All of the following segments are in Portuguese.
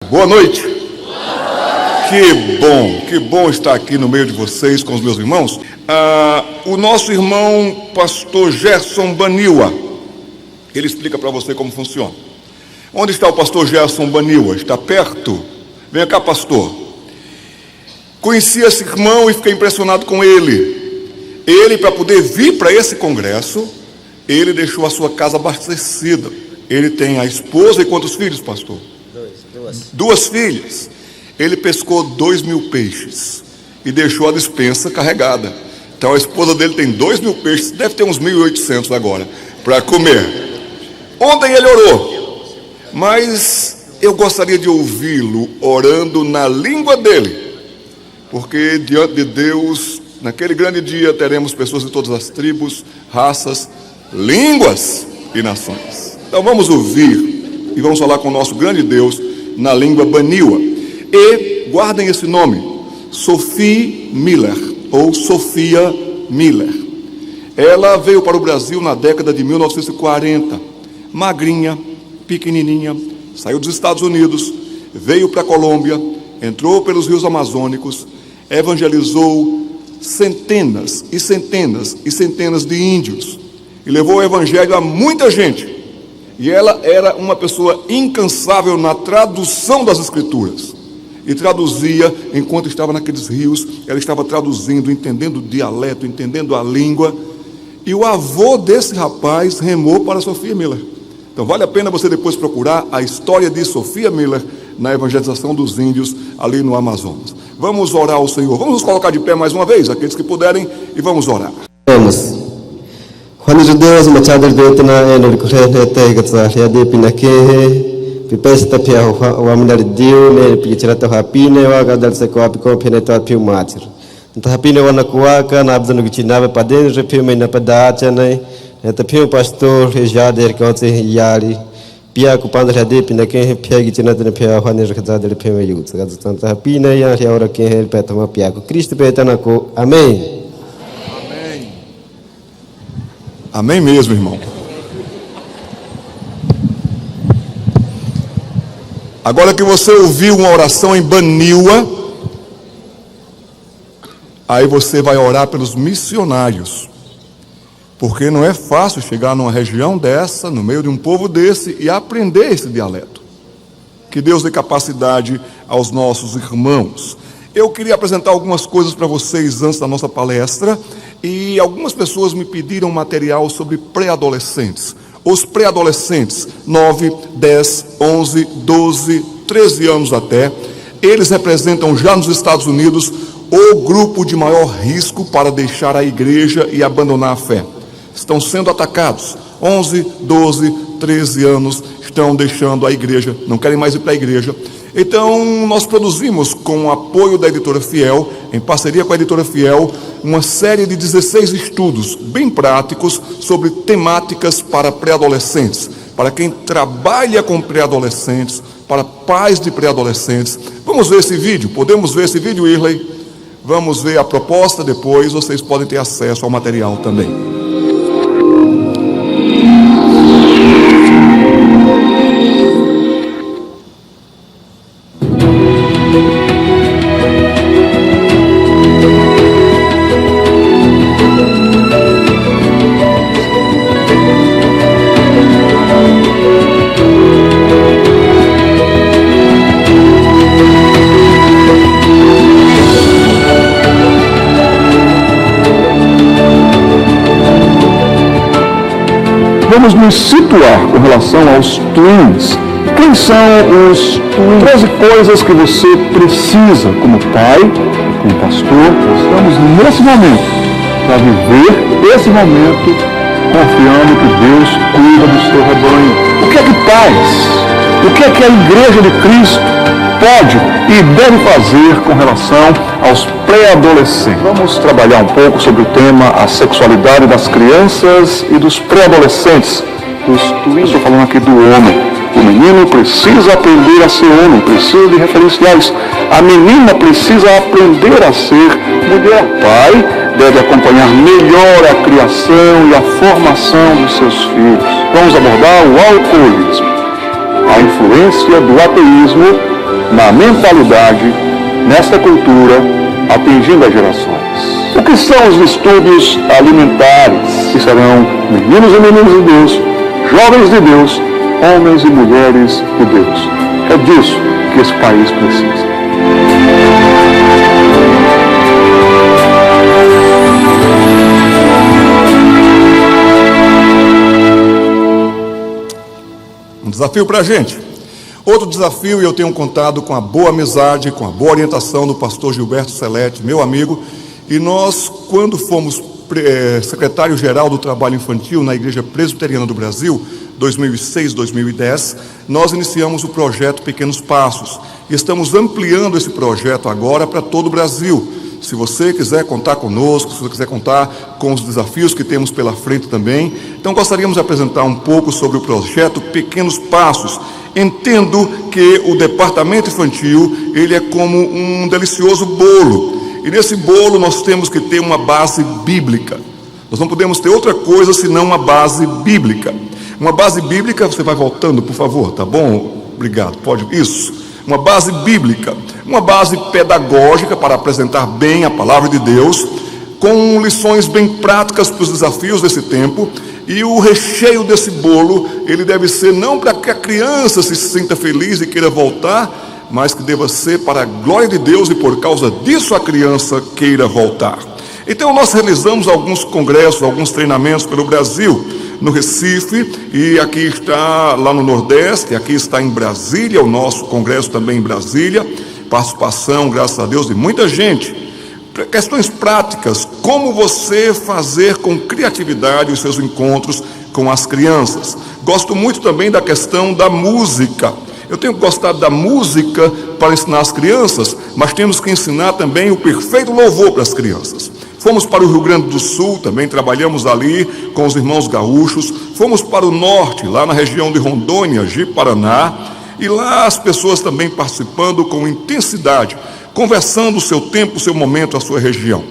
Boa noite. Que bom estar aqui no meio de vocês com os meus irmãos. O nosso irmão pastor Gerson Baniwa, ele explica para você como funciona. Onde está o pastor Gerson Baniwa? Está perto? Vem cá, pastor. Conheci esse irmão e fiquei impressionado com ele. Ele, para poder vir para esse congresso, ele deixou a sua casa abastecida. Ele tem a esposa e quantos filhos, pastor? Duas filhas. Ele pescou 2.000 peixes e deixou a despensa carregada. Então a esposa dele tem 2.000 peixes, deve ter uns 1.800 agora, para comer. Ontem ele orou, mas eu gostaria de ouvi-lo orando na língua dele, porque diante de Deus, naquele grande dia, teremos pessoas de todas as tribos, raças, línguas e nações. Então vamos ouvir e vamos falar com o nosso grande Deus na língua Baniwa. E guardem esse nome, Sophie Miller, ou Sofia Miller. Ela veio para o Brasil na década de 1940, magrinha, pequenininha, saiu dos Estados Unidos, veio para a Colômbia, entrou pelos rios amazônicos, evangelizou centenas e centenas e centenas de índios e levou o evangelho a muita gente. E ela era uma pessoa incansável na tradução das escrituras. E traduzia, enquanto estava naqueles rios, ela estava traduzindo, entendendo o dialeto, entendendo a língua. E o avô desse rapaz remou para Sophia Miller. Então vale a pena você depois procurar a história de Sophia Miller na evangelização dos índios ali no Amazonas. Vamos orar ao Senhor. Vamos nos colocar de pé mais uma vez, aqueles que puderem, e vamos orar. Vamos. Quando os Deus machadar betna e no corrente tega já de pinaque pipesta pia o amnar dio ne pichirata hapine wa gadal se ko apiko peneta piu machir nta hapine wana kuaka na abdanu gichinabe paden je piu mena padacha ne eta piu pastor já der konse yari pia ku pandra de pinake pia gichinata ne pia hane rekza de piu yut gadanta hapine ya ora ke hel petama pia ku Cristo petana ko amém. Amém mesmo, irmão. Agora que você ouviu uma oração em Baniwa, aí você vai orar pelos missionários, porque não é fácil chegar numa região dessa, no meio de um povo desse, e aprender esse dialeto. Que Deus dê capacidade aos nossos irmãos. Eu queria apresentar algumas coisas para vocês antes da nossa palestra, e algumas pessoas me pediram material sobre pré-adolescentes. Os pré-adolescentes, 9, 10, 11, 12, 13 anos até, eles representam já nos Estados Unidos o grupo de maior risco para deixar a igreja e abandonar a fé. Estão sendo atacados. 11, 12, 13 anos estão deixando a igreja, não querem mais ir para a igreja. Então, nós produzimos, com o apoio da Editora Fiel, em parceria com a Editora Fiel, uma série de 16 estudos bem práticos sobre temáticas para pré-adolescentes, para quem trabalha com pré-adolescentes, para pais de pré-adolescentes. Vamos ver esse vídeo? Podemos ver esse vídeo, Irley? Vamos ver a proposta depois, vocês podem ter acesso ao material também. Vamos nos situar com relação aos twins. Quem são os twins? 13 coisas que você precisa como pai, como pastor. Estamos nesse momento para viver esse momento confiando que Deus cuida do seu rebanho. O que é que faz? O que é que a Igreja de Cristo pode e deve fazer com relação aos pré-adolescentes? Vamos trabalhar um pouco sobre o tema a sexualidade das crianças e dos pré-adolescentes, dos twins. Estou falando aqui do homem. O menino precisa aprender a ser homem, precisa de referenciais. A menina precisa aprender a ser mulher. O pai deve acompanhar melhor a criação e a formação dos seus filhos. Vamos abordar o alcoolismo, a influência do ateísmo na mentalidade, nesta cultura, atingindo as gerações. O que são os distúrbios alimentares? Que serão meninos e meninas de Deus, jovens de Deus, homens e mulheres de Deus. É disso que esse país precisa. Um desafio para a gente. Outro desafio, e eu tenho contado com a boa amizade, com a boa orientação do pastor Gilberto Celete, meu amigo, e nós, quando fomos secretário-geral do Trabalho Infantil na Igreja Presbiteriana do Brasil, 2006-2010, nós iniciamos o projeto Pequenos Passos, e estamos ampliando esse projeto agora para todo o Brasil. Se você quiser contar conosco, se você quiser contar com os desafios que temos pela frente também, então gostaríamos de apresentar um pouco sobre o projeto Pequenos Passos. Entendo que o departamento infantil, ele é como um delicioso bolo, e nesse bolo nós temos que ter uma base bíblica. Nós não podemos ter outra coisa senão uma base bíblica. Uma base bíblica, você vai voltando, por favor, tá bom? Obrigado, pode, isso. Uma base bíblica, uma base pedagógica para apresentar bem a palavra de Deus, com lições bem práticas para os desafios desse tempo, e o recheio desse bolo, ele deve ser não para que a criança se sinta feliz e queira voltar, mas que deva ser para a glória de Deus e por causa disso a criança queira voltar. Então nós realizamos alguns congressos, alguns treinamentos pelo Brasil, no Recife, e aqui está lá no Nordeste, aqui está em Brasília, o nosso congresso também em Brasília, participação, graças a Deus, de muita gente. Questões práticas, como você fazer com criatividade os seus encontros com as crianças. Gosto muito também da questão da música. Eu tenho gostado da música para ensinar as crianças, mas temos que ensinar também o perfeito louvor para as crianças. Fomos para o Rio Grande do Sul, também trabalhamos ali com os irmãos gaúchos. Fomos para o norte, lá na região de Rondônia, Ji-Paraná, e lá as pessoas também participando com intensidade, conversando o seu tempo, o seu momento, a sua região.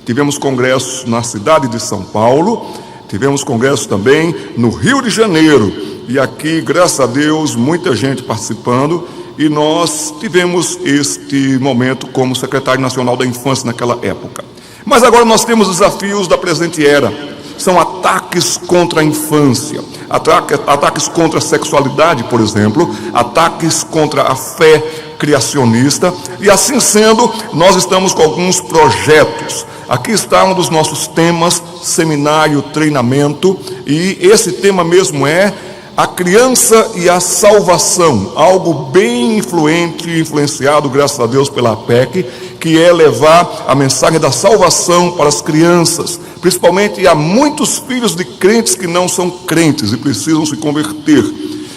Tivemos congressos na cidade de São Paulo, tivemos congressos também no Rio de Janeiro, e aqui, graças a Deus, muita gente participando, e nós tivemos este momento como secretário nacional da infância naquela época. Mas agora nós temos desafios da presente era. São ataques contra a infância, ataques contra a sexualidade, por exemplo, ataques contra a fé criacionista, e assim sendo, nós estamos com alguns projetos. Aqui está um dos nossos temas, seminário, treinamento, e esse tema mesmo é a criança e a salvação, algo bem influenciado, graças a Deus, pela APEC, que é levar a mensagem da salvação para as crianças. Principalmente há muitos filhos de crentes que não são crentes e precisam se converter.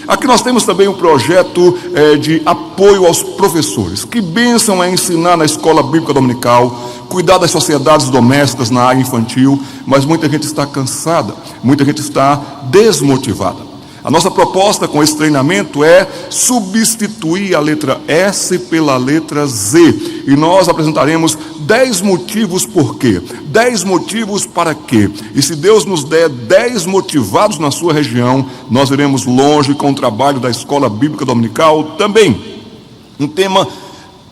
Aqui nós temos também um projeto de apoio aos professores. Que bênção é ensinar na escola bíblica dominical, cuidar das sociedades domésticas na área infantil, mas muita gente está cansada, muita gente está desmotivada. A nossa proposta com esse treinamento é substituir a letra S pela letra Z. E nós apresentaremos 10 motivos por quê, 10 motivos para quê. E se Deus nos der 10 motivados na sua região, nós iremos longe com o trabalho da Escola Bíblica Dominical também. Um tema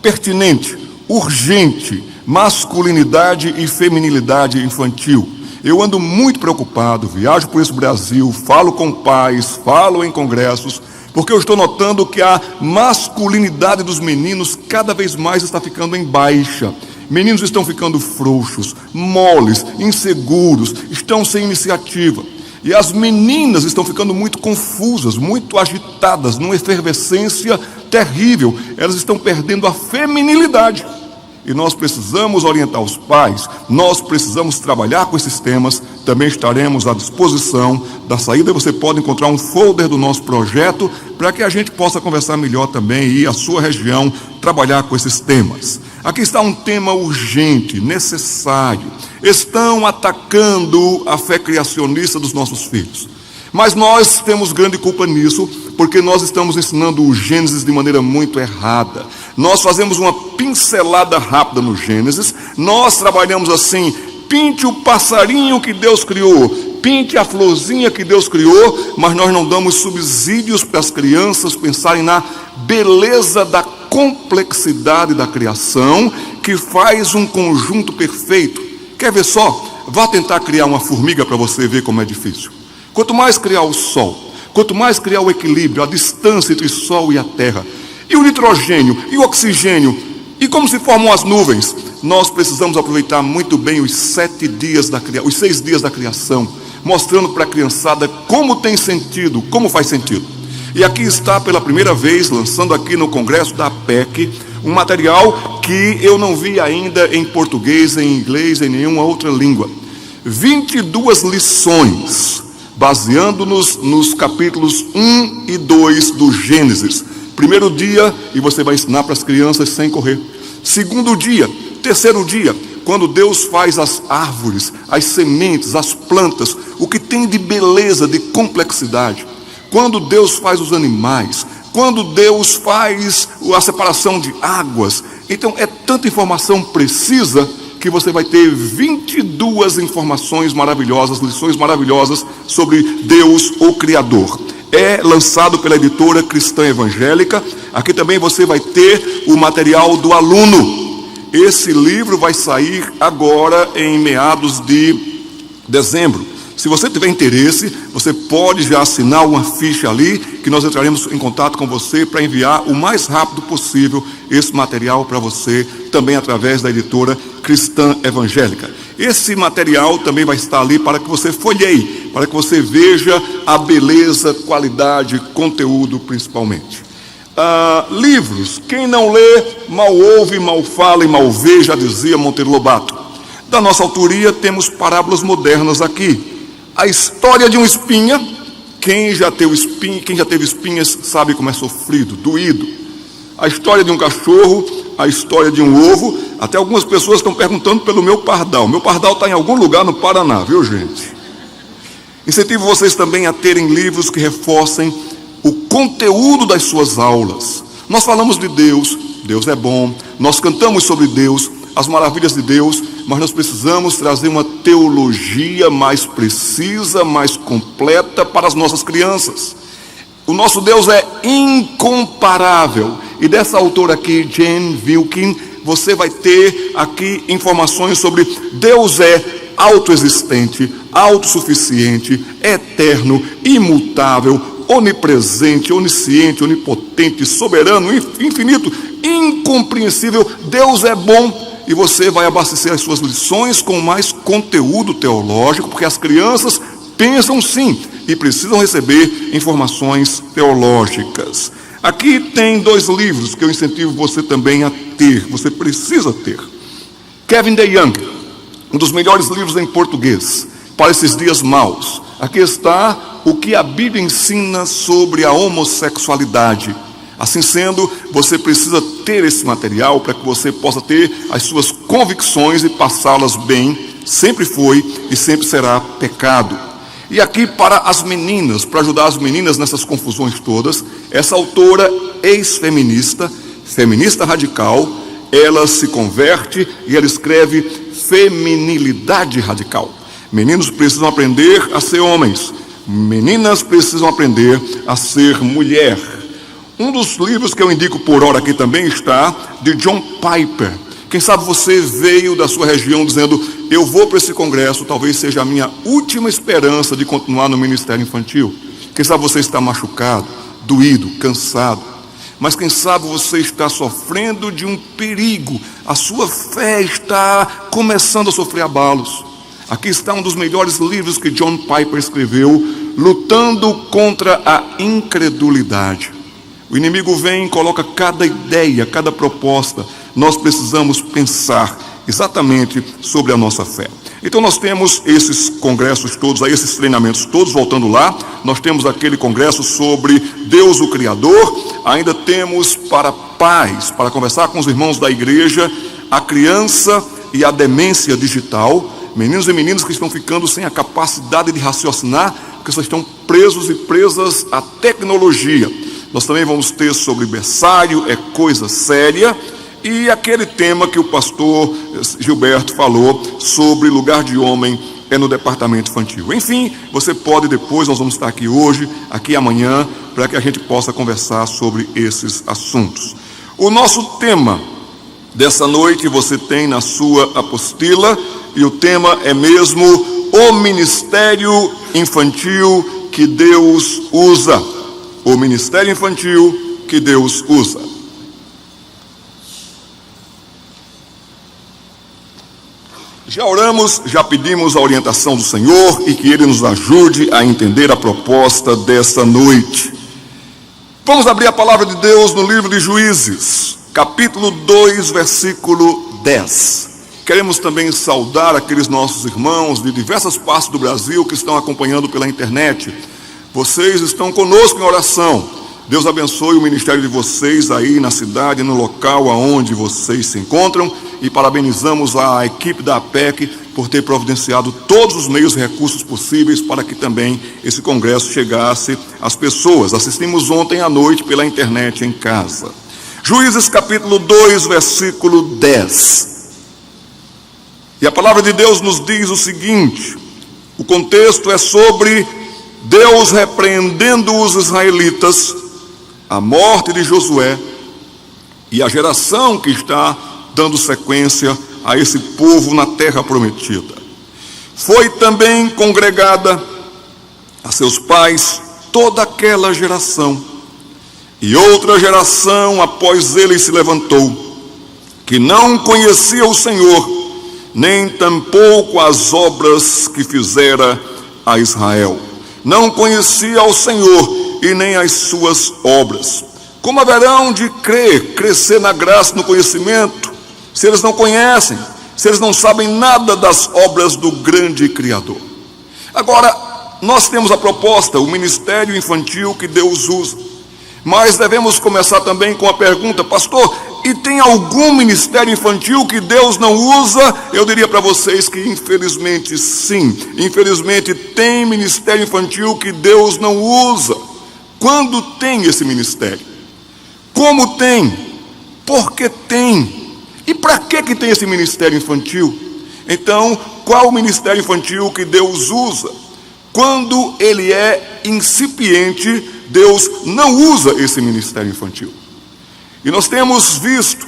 pertinente, urgente, masculinidade e feminilidade infantil. Eu ando muito preocupado, viajo por esse Brasil, falo com pais, falo em congressos, porque eu estou notando que a masculinidade dos meninos cada vez mais está ficando em baixa. Meninos estão ficando frouxos, moles, inseguros, estão sem iniciativa. E as meninas estão ficando muito confusas, muito agitadas, numa efervescência terrível. Elas estão perdendo a feminilidade. E nós precisamos orientar os pais, nós precisamos trabalhar com esses temas. Também estaremos à disposição da saída. Você pode encontrar um folder do nosso projeto para que a gente possa conversar melhor também e a sua região trabalhar com esses temas. Aqui está um tema urgente, necessário. Estão atacando a fé criacionista dos nossos filhos. Mas nós temos grande culpa nisso, porque nós estamos ensinando o Gênesis de maneira muito errada. Nós fazemos uma pincelada rápida no Gênesis, nós trabalhamos assim: pinte o passarinho que Deus criou, pinte a florzinha que Deus criou, mas nós não damos subsídios para as crianças pensarem na beleza da complexidade da criação que faz um conjunto perfeito. Quer ver só? Vá tentar criar uma formiga para você ver como é difícil. Quanto mais criar o Sol, quanto mais criar o equilíbrio, a distância entre o Sol e a Terra, e o nitrogênio, e o oxigênio, e como se formam as nuvens, nós precisamos aproveitar muito bem os 6 dias da criação, mostrando para a criançada como tem sentido, como faz sentido. E aqui está pela primeira vez, lançando aqui no Congresso da APEC, um material que eu não vi ainda em português, em inglês, em nenhuma outra língua. 22 lições, baseando-nos nos capítulos 1 e 2 do Gênesis. Primeiro dia, e você vai ensinar para as crianças sem correr. Segundo dia, terceiro dia, quando Deus faz as árvores, as sementes, as plantas, o que tem de beleza, de complexidade. Quando Deus faz os animais, quando Deus faz a separação de águas. Então é tanta informação precisa que você vai ter 22 informações maravilhosas, lições maravilhosas sobre Deus, o Criador. É lançado pela editora Cristã Evangélica. Aqui também você vai ter o material do aluno. Esse livro vai sair agora em meados de dezembro. Se você tiver interesse, você pode já assinar uma ficha ali, que nós entraremos em contato com você para enviar o mais rápido possível esse material para você, também através da editora Cristã Evangélica. Esse material também vai estar ali para que você folheie, para que você veja a beleza, qualidade, conteúdo principalmente. Livros, quem não lê, mal ouve, mal fala e mal vê, já dizia Monteiro Lobato. Da nossa autoria temos parábolas modernas aqui. A história de um espinha, quem já teve espinhas sabe como é sofrido, doído. A história de um cachorro, a história de um ovo. Até algumas pessoas estão perguntando pelo meu pardal. Meu pardal está em algum lugar no Paraná, viu, gente? Incentivo vocês também a terem livros que reforcem o conteúdo das suas aulas. Nós falamos de Deus, Deus é bom, nós cantamos sobre Deus, as maravilhas de Deus, mas nós precisamos trazer uma teologia mais precisa, mais completa para as nossas crianças. O nosso Deus é incomparável. E dessa autora aqui, Jane Wilkin, você vai ter aqui informações sobre Deus é autoexistente, autossuficiente, eterno, imutável, onipresente, onisciente, onipotente, soberano, infinito, incompreensível. Deus é bom. E você vai abastecer as suas lições com mais conteúdo teológico, porque as crianças pensam sim e precisam receber informações teológicas. Aqui tem 2 livros que eu incentivo você também a ter, você precisa ter. Kevin DeYoung, um dos melhores livros em português, para esses dias maus. Aqui está o que a Bíblia ensina sobre a homossexualidade. Assim sendo, você precisa ter esse material para que você possa ter as suas convicções e passá-las bem. Sempre foi e sempre será pecado. E aqui para as meninas, para ajudar as meninas nessas confusões todas, essa autora ex-feminista, feminista radical, ela se converte e ela escreve Feminilidade Radical. Meninos precisam aprender a ser homens, meninas precisam aprender a ser mulher. Um dos livros que eu indico por hora aqui também está de John Piper. Quem sabe você veio da sua região dizendo, eu vou para esse congresso, talvez seja a minha última esperança de continuar no ministério infantil. Quem sabe você está machucado, doído, cansado. Mas quem sabe você está sofrendo de um perigo. A sua fé está começando a sofrer abalos. Aqui está um dos melhores livros que John Piper escreveu, Lutando contra a Incredulidade. O inimigo vem e coloca cada ideia, cada proposta. Nós precisamos pensar exatamente sobre a nossa fé. Então nós temos esses congressos todos, aí, esses treinamentos todos, voltando lá. Nós temos aquele congresso sobre Deus o Criador. Ainda temos para pais, para conversar com os irmãos da igreja, a criança e a demência digital. Meninos e meninas que estão ficando sem a capacidade de raciocinar, porque só estão presos e presas à tecnologia. Nós também vamos ter sobre berçário, é coisa séria, e aquele tema que o pastor Gilberto falou sobre lugar de homem é no departamento infantil. Enfim, você pode depois, nós vamos estar aqui hoje, aqui amanhã, para que a gente possa conversar sobre esses assuntos. O nosso tema dessa noite você tem na sua apostila, e o tema é mesmo o ministério infantil que Deus usa. O ministério infantil que Deus usa. Já oramos, já pedimos a orientação do Senhor e que Ele nos ajude a entender a proposta dessa noite. Vamos abrir a palavra de Deus no livro de Juízes, capítulo 2, versículo 10. Queremos também saudar aqueles nossos irmãos de diversas partes do Brasil que estão acompanhando pela internet. Vocês estão conosco em oração. Deus abençoe o ministério de vocês aí na cidade, no local aonde vocês se encontram, e parabenizamos a equipe da APEC por ter providenciado todos os meios e recursos possíveis para que também esse congresso chegasse às pessoas. Assistimos ontem à noite pela internet em casa. Juízes capítulo 2, versículo 10. E a palavra de Deus nos diz o seguinte: o contexto é sobre Deus repreendendo os israelitas, a morte de Josué e a geração que está dando sequência a esse povo na terra prometida. Foi também congregada a seus pais toda aquela geração, e outra geração após ele se levantou, que não conhecia o Senhor, nem tampouco as obras que fizera a Israel. Não conhecia o Senhor e nem as suas obras. Como haverão de crescer na graça e no conhecimento, se eles não conhecem, se eles não sabem nada das obras do grande Criador? Agora, nós temos a proposta, o ministério infantil que Deus usa. Mas devemos começar também com a pergunta: pastor, e tem algum ministério infantil que Deus não usa? Eu diria para vocês que infelizmente sim. Infelizmente tem ministério infantil que Deus não usa. Quando tem esse ministério? Como tem? Por que tem? E para que tem esse ministério infantil? Então, qual o ministério infantil que Deus usa? Quando ele é incipiente, Deus não usa esse ministério infantil. E nós temos visto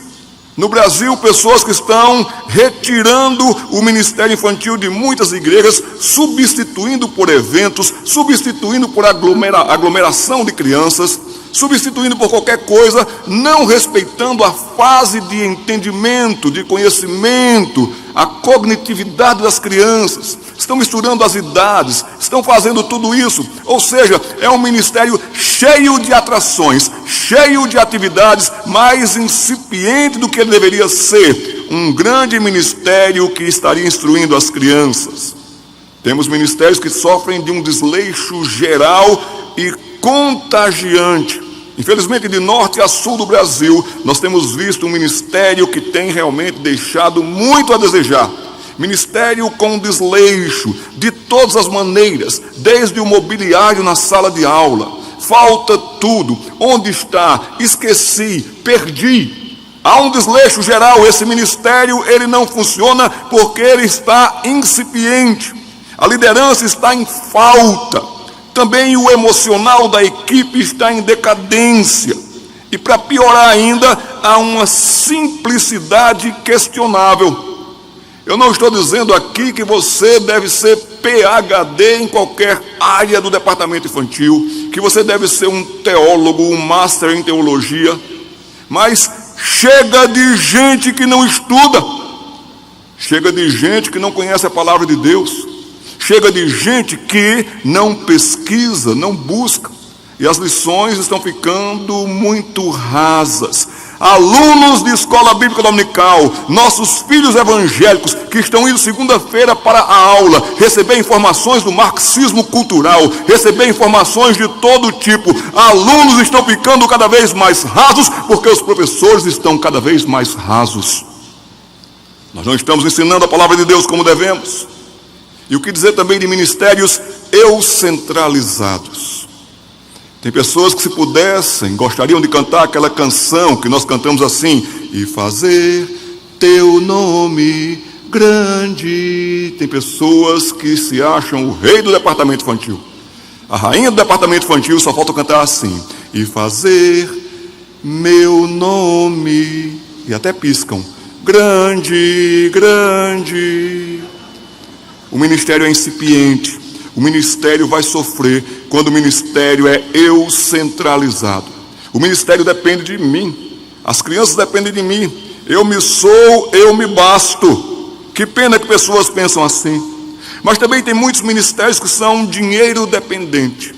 no Brasil pessoas que estão retirando o ministério infantil de muitas igrejas, substituindo por eventos, substituindo por aglomeração de crianças, substituindo por qualquer coisa, não respeitando a fase de entendimento, de conhecimento, a cognitividade das crianças. Estão misturando as idades, estão fazendo tudo isso. Ou seja, é um ministério cheio de atrações, cheio de atividades, mais incipiente do que ele deveria ser. Um grande ministério que estaria instruindo as crianças. Temos ministérios que sofrem de um desleixo geral e contagiante. Infelizmente, de norte a sul do Brasil, nós temos visto um ministério que tem realmente deixado muito a desejar. Ministério com desleixo, de todas as maneiras, desde o mobiliário na sala de aula. Falta tudo. Onde está? Esqueci, perdi. Há um desleixo geral. Esse ministério, ele não funciona porque ele está incipiente. A liderança está em falta. Também o emocional da equipe está em decadência. E para piorar ainda, há uma simplicidade questionável. Eu não estou dizendo aqui que você deve ser PhD em qualquer área do departamento infantil, que você deve ser um teólogo, um master em teologia, mas chega de gente que não estuda, chega de gente que não conhece a palavra de Deus, chega de gente que não pesquisa, não busca, e as lições estão ficando muito rasas. Alunos de escola bíblica dominical, nossos filhos evangélicos que estão indo segunda-feira para a aula, receber informações do marxismo cultural, receber informações de todo tipo. Alunos estão ficando cada vez mais rasos porque os professores estão cada vez mais rasos. Nós não estamos ensinando a palavra de Deus como devemos. E o que dizer também de ministérios eucentralizados? Tem pessoas que, se pudessem, gostariam de cantar aquela canção que nós cantamos assim: e fazer teu nome grande. Tem pessoas que se acham o rei do departamento infantil, a rainha do departamento infantil. Só falta cantar assim: e fazer meu nome. E até piscam. Grande, grande. O ministério é incipiente. O ministério vai sofrer quando o ministério é eu centralizado. O ministério depende de mim. As crianças dependem de mim. Eu me sou, eu me basto. Que pena que pessoas pensam assim. Mas também tem muitos ministérios que são dinheiro dependente.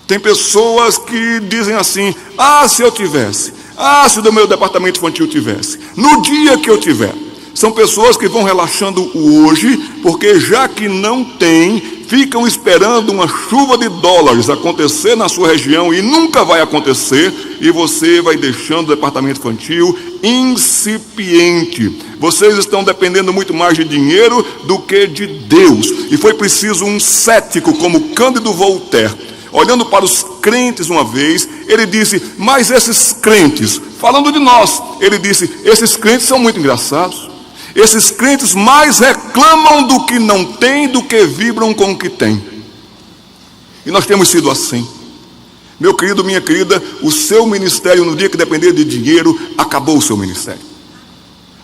Tem pessoas que dizem assim: ah, se eu tivesse, ah, se do meu departamento infantil tivesse, no dia que eu tiver. São pessoas que vão relaxando o hoje, porque já que não tem, ficam esperando uma chuva de dólares acontecer na sua região e nunca vai acontecer, e você vai deixando o departamento infantil incipiente. Vocês estão dependendo muito mais de dinheiro do que de Deus. E foi preciso um cético como Cândido Voltaire, olhando para os crentes uma vez, ele disse: mas esses crentes, falando de nós, ele disse: esses crentes são muito engraçados. Esses crentes mais reclamam do que não têm do que vibram com o que têm. E nós temos sido assim. Meu querido, minha querida, o seu ministério, no dia que depender de dinheiro, acabou o seu ministério.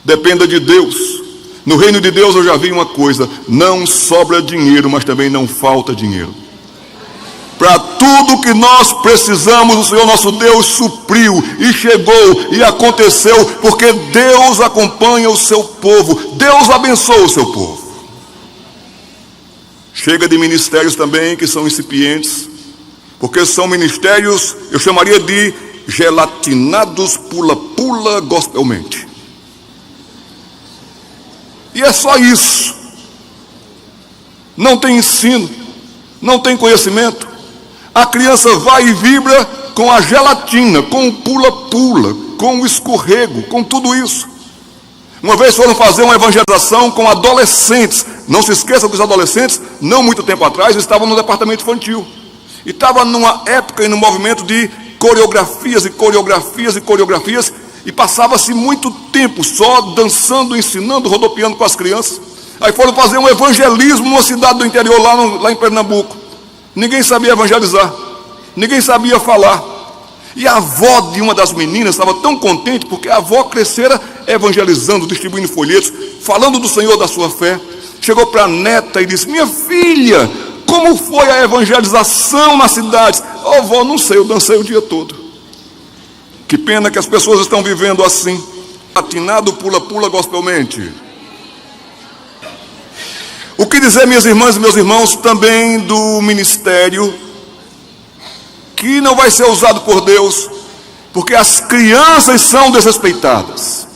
Dependa de Deus. No reino de Deus eu já vi uma coisa: não sobra dinheiro, mas também não falta dinheiro. Para tudo que nós precisamos, o Senhor nosso Deus supriu, e chegou, e aconteceu, porque Deus acompanha o seu povo, Deus abençoa o seu povo. Chega de ministérios também que são incipientes, porque são ministérios, eu chamaria de gelatinados pula-pula gospelmente. E é só isso. Não tem ensino, não tem conhecimento. A criança vai e vibra com a gelatina, com o pula-pula, com o escorrego, com tudo isso. Uma vez foram fazer uma evangelização com adolescentes. Não se esqueça que os adolescentes, não muito tempo atrás, estavam no departamento infantil. E estava numa época e num movimento de coreografias e coreografias e coreografias. E passava-se muito tempo só dançando, ensinando, rodopiando com as crianças. Aí foram fazer um evangelismo numa cidade do interior, lá em Pernambuco. Ninguém sabia evangelizar, ninguém sabia falar. E a avó de uma das meninas estava tão contente, porque a avó crescera evangelizando, distribuindo folhetos, falando do Senhor, da sua fé. Chegou para a neta e disse: minha filha, como foi a evangelização nas cidades? Oh, avó, não sei, eu dancei o dia todo. Que pena que as pessoas estão vivendo assim, atinado pula-pula gospelmente. O que dizer, minhas irmãs e meus irmãos, também do ministério que não vai ser usado por Deus, porque as crianças são desrespeitadas.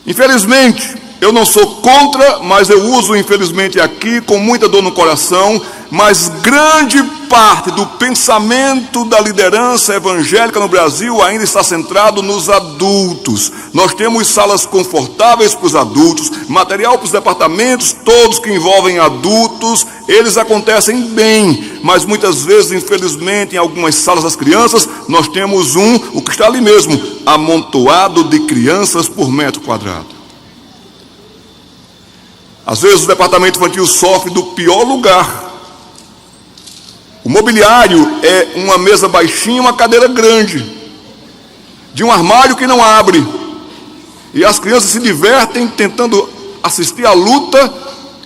Infelizmente, eu não sou contra, mas eu uso infelizmente aqui com muita dor no coração, mas grande parte do pensamento da liderança evangélica no Brasil ainda está centrado nos adultos. Nós temos salas confortáveis para os adultos, material para os departamentos todos que envolvem adultos, eles acontecem bem, mas muitas vezes, infelizmente, em algumas salas das crianças, nós temos o que está ali mesmo, amontoado de crianças por metro quadrado. Às vezes o departamento infantil sofre do pior lugar. O mobiliário é uma mesa baixinha e uma cadeira grande, de um armário que não abre. E as crianças se divertem tentando assistir à luta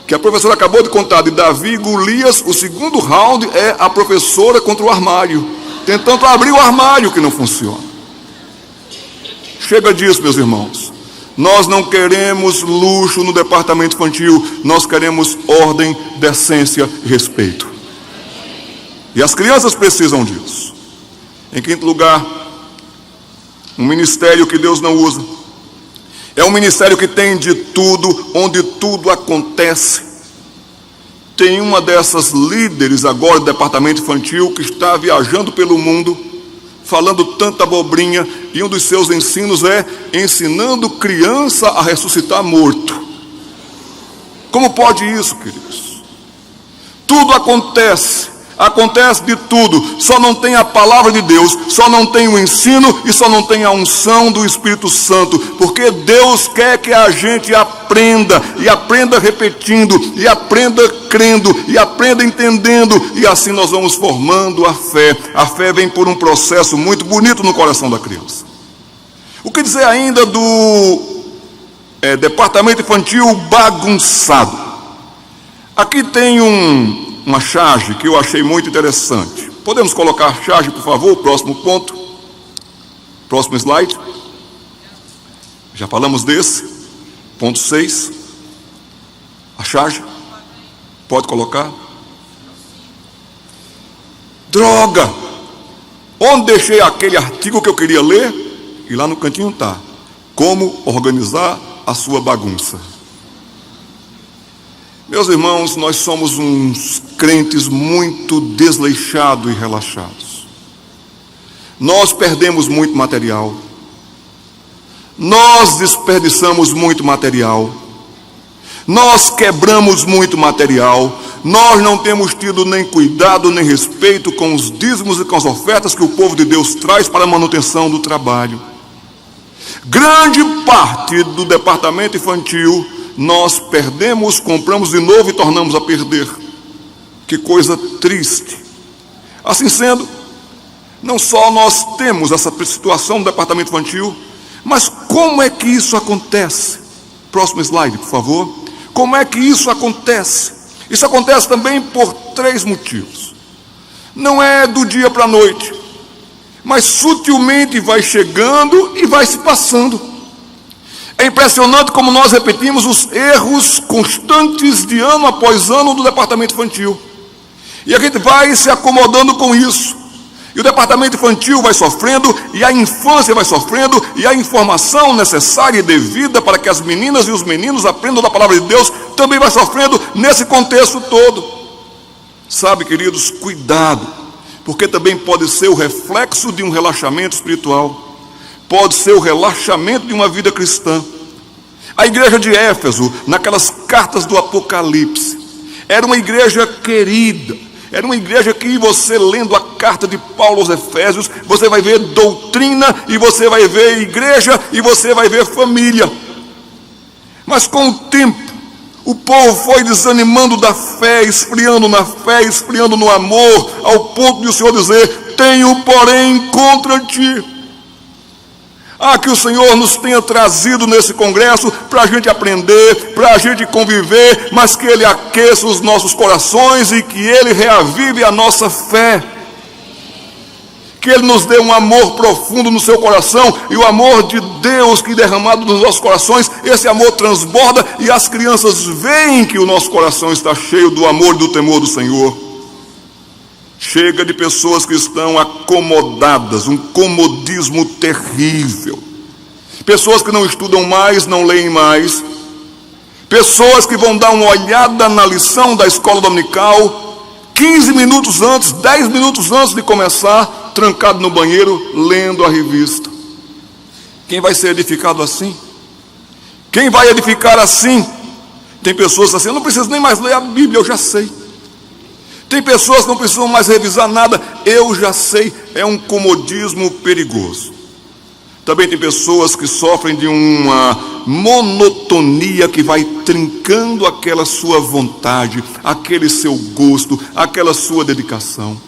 que a professora acabou de contar de Davi e Golias. O segundo round é a professora contra o armário, tentando abrir o armário que não funciona. Chega disso, meus irmãos. Nós não queremos luxo no departamento infantil, nós queremos ordem, decência e respeito. E as crianças precisam disso. Em quinto lugar, um ministério que Deus não usa. É um ministério que tem de tudo, onde tudo acontece. Tem uma dessas líderes agora do departamento infantil que está viajando pelo mundo, falando tanta abobrinha, e um dos seus ensinos é ensinando criança a ressuscitar morto. Como pode isso, queridos? Tudo acontece. Acontece de tudo, só não tem a palavra de Deus, só não tem o ensino e só não tem a unção do Espírito Santo, porque Deus quer que a gente aprenda, e aprenda repetindo, e aprenda crendo, e aprenda entendendo, e assim nós vamos formando a fé. A fé vem por um processo muito bonito no coração da criança. O que dizer ainda do departamento infantil bagunçado? Aqui tem uma charge que eu achei muito interessante. Podemos colocar a charge, por favor, próximo ponto. Próximo slide. Já falamos desse. Ponto 6. A charge. Pode colocar. Droga! Onde deixei aquele artigo que eu queria ler? E lá no cantinho está. Como organizar a sua bagunça. Meus irmãos, nós somos uns crentes muito desleixados e relaxados. Nós perdemos muito material. Nós desperdiçamos muito material. Nós quebramos muito material. Nós não temos tido nem cuidado, nem respeito com os dízimos e com as ofertas que o povo de Deus traz para a manutenção do trabalho. Grande parte do departamento infantil nós perdemos, compramos de novo e tornamos a perder. Que coisa triste. Assim sendo, não só nós temos essa situação no departamento infantil, mas como é que isso acontece? Próximo slide, por favor. Como é que isso acontece? Isso acontece também por 3 motivos. Não é do dia para a noite, mas sutilmente vai chegando e vai se passando. É impressionante como nós repetimos os erros constantes de ano após ano do departamento infantil. E a gente vai se acomodando com isso. E o departamento infantil vai sofrendo, e a infância vai sofrendo, e a informação necessária e devida para que as meninas e os meninos aprendam da palavra de Deus também vai sofrendo nesse contexto todo. Sabe, queridos, cuidado, porque também pode ser o reflexo de um relaxamento espiritual. Pode ser o relaxamento de uma vida cristã. A igreja de Éfeso, naquelas cartas do Apocalipse, era uma igreja querida, era uma igreja que você lendo a carta de Paulo aos Efésios, você vai ver doutrina, e você vai ver igreja, e você vai ver família. Mas com o tempo, o povo foi desanimando da fé, esfriando na fé, esfriando no amor, ao ponto de o Senhor dizer: tenho porém contra ti. Que o Senhor nos tenha trazido nesse congresso para a gente aprender, para a gente conviver, mas que Ele aqueça os nossos corações e que Ele reavive a nossa fé. Que Ele nos dê um amor profundo no seu coração, e o amor de Deus que derramado nos nossos corações, esse amor transborda e as crianças veem que o nosso coração está cheio do amor e do temor do Senhor. Chega de pessoas que estão acomodadas, um comodismo terrível. Pessoas que não estudam mais, não leem mais. Pessoas que vão dar uma olhada na lição da escola dominical 15 minutos antes, 10 minutos antes de começar, trancado no banheiro, lendo a revista. Quem vai ser edificado assim? Quem vai edificar assim? Tem pessoas assim: eu não preciso nem mais ler a Bíblia, eu já sei. Tem pessoas que não precisam mais revisar nada, eu já sei. É um comodismo perigoso. Também tem pessoas que sofrem de uma monotonia que vai trincando aquela sua vontade, aquele seu gosto, aquela sua dedicação.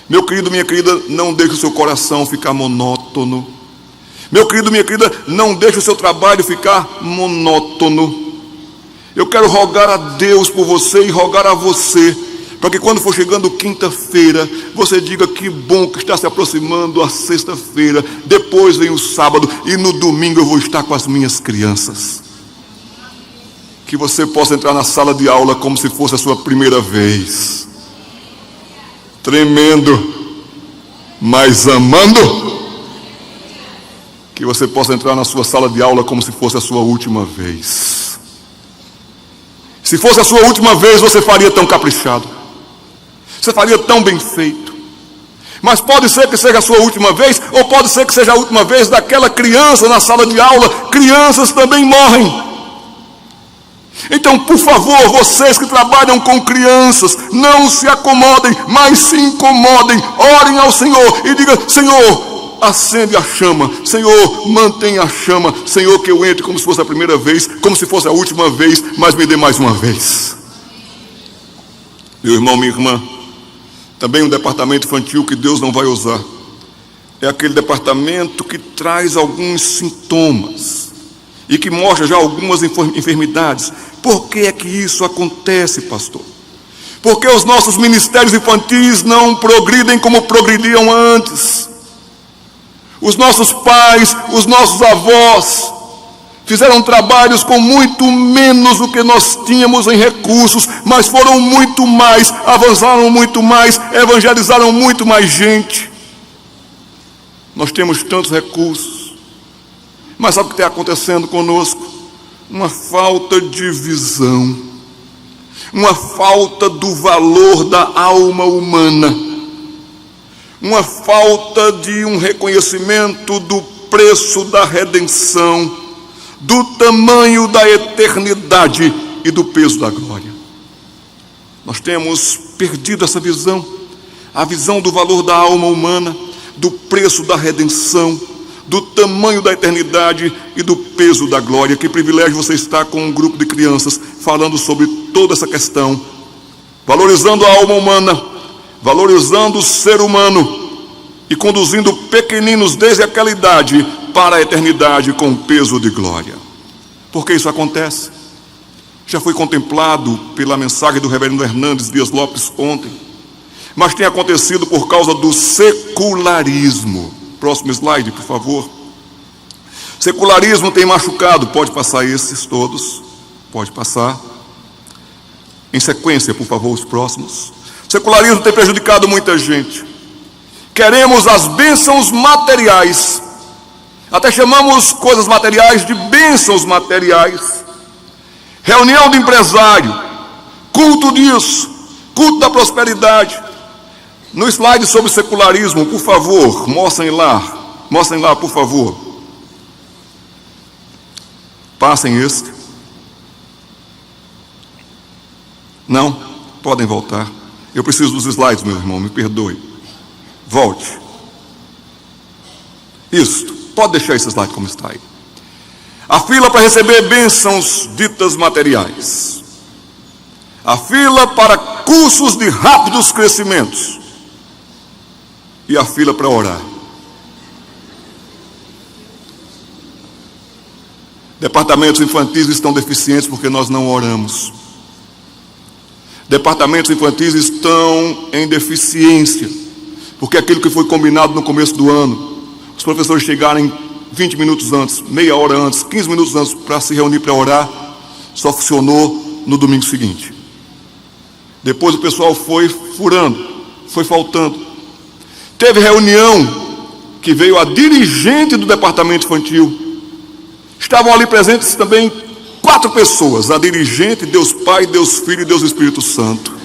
Meu querido, minha querida, não deixe o seu coração ficar monótono. Meu querido, minha querida, não deixe o seu trabalho ficar monótono. Eu quero rogar a Deus por você e rogar a você, para que quando for chegando quinta-feira, você diga: que bom que está se aproximando a sexta-feira, depois vem o sábado, e no domingo eu vou estar com as minhas crianças. Que você possa entrar na sala de aula como se fosse a sua primeira vez, tremendo, mas amando. Que você possa entrar na sua sala de aula como se fosse a sua última vez. Se fosse a sua última vez, você faria tão caprichado, você faria tão bem feito. Mas pode ser que seja a sua última vez, ou pode ser que seja a última vez daquela criança na sala de aula. Crianças também morrem. Então, por favor, vocês que trabalham com crianças, não se acomodem, mas se incomodem, orem ao Senhor e digam: Senhor, acende a chama, Senhor, mantenha a chama, Senhor, que eu entre como se fosse a primeira vez, como se fosse a última vez, mas me dê mais uma vez. Meu irmão, minha irmã, também um departamento infantil que Deus não vai usar é aquele departamento que traz alguns sintomas e que mostra já algumas enfermidades. Por que é que isso acontece, pastor? Porque os nossos ministérios infantis não progridem como progrediam antes. Os nossos pais, os nossos avós fizeram trabalhos com muito menos do que nós tínhamos em recursos, mas foram muito mais, avançaram muito mais, evangelizaram muito mais gente. Nós temos tantos recursos, mas sabe o que está acontecendo conosco? Uma falta de visão, uma falta do valor da alma humana, uma falta de um reconhecimento do preço da redenção, do tamanho da eternidade e do peso da glória. Nós temos perdido essa visão, a visão do valor da alma humana, do preço da redenção, do tamanho da eternidade e do peso da glória. Que privilégio você está com um grupo de crianças falando sobre toda essa questão, valorizando a alma humana, valorizando o ser humano e conduzindo pequeninos desde aquela idade para a eternidade com peso de glória. Por que isso acontece? Já foi contemplado pela mensagem do reverendo Hernandes Dias Lopes ontem, mas tem acontecido por causa do secularismo. Próximo slide, por favor. Secularismo tem machucado. Pode passar esses todos. Pode passar. Em sequência, por favor, os próximos. Secularismo tem prejudicado muita gente. Queremos as bênçãos materiais. Até chamamos coisas materiais de bênçãos materiais. Reunião de empresário. Culto disso. Culto da prosperidade. No slide sobre secularismo, por favor, mostrem lá, por favor. Passem este. Não? Podem voltar. Eu preciso dos slides, meu irmão, me perdoe. Volte. Isso, pode deixar esse slide como está aí. A fila para receber bênçãos ditas materiais. A fila para cursos de rápidos crescimentos. E a fila para orar. Departamentos infantis estão deficientes porque nós não oramos. Departamentos infantis estão em deficiência porque aquilo que foi combinado no começo do ano, os professores chegarem 20 minutos antes, meia hora antes, 15 minutos antes para se reunir para orar, só funcionou no domingo seguinte. Depois o pessoal foi furando, foi faltando. Teve reunião que veio a dirigente do departamento infantil. Estavam ali presentes também 4 pessoas. A dirigente, Deus Pai, Deus Filho e Deus Espírito Santo.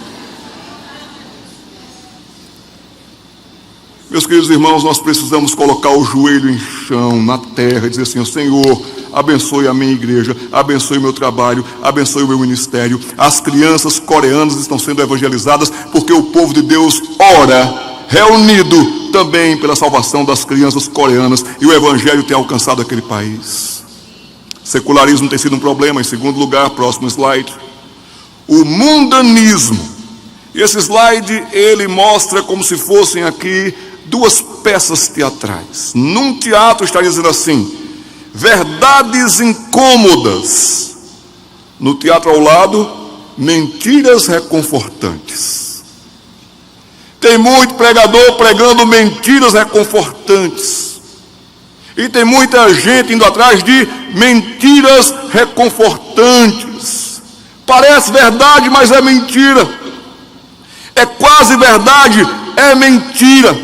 Meus queridos irmãos, nós precisamos colocar o joelho em chão, na terra, e dizer assim: Senhor, abençoe a minha igreja, abençoe o meu trabalho, abençoe o meu ministério. As crianças coreanas estão sendo evangelizadas porque o povo de Deus ora reunido também pela salvação das crianças coreanas, e o evangelho tem alcançado aquele país. Secularismo tem sido um problema. Em segundo lugar, próximo slide, o mundanismo. E esse slide, ele mostra como se fossem aqui 2 peças teatrais. Num teatro estaria dizendo assim: verdades incômodas. No teatro ao lado, mentiras reconfortantes. Tem muito pregador pregando mentiras reconfortantes. E tem muita gente indo atrás de mentiras reconfortantes. Parece verdade, mas é mentira. É quase verdade, é mentira.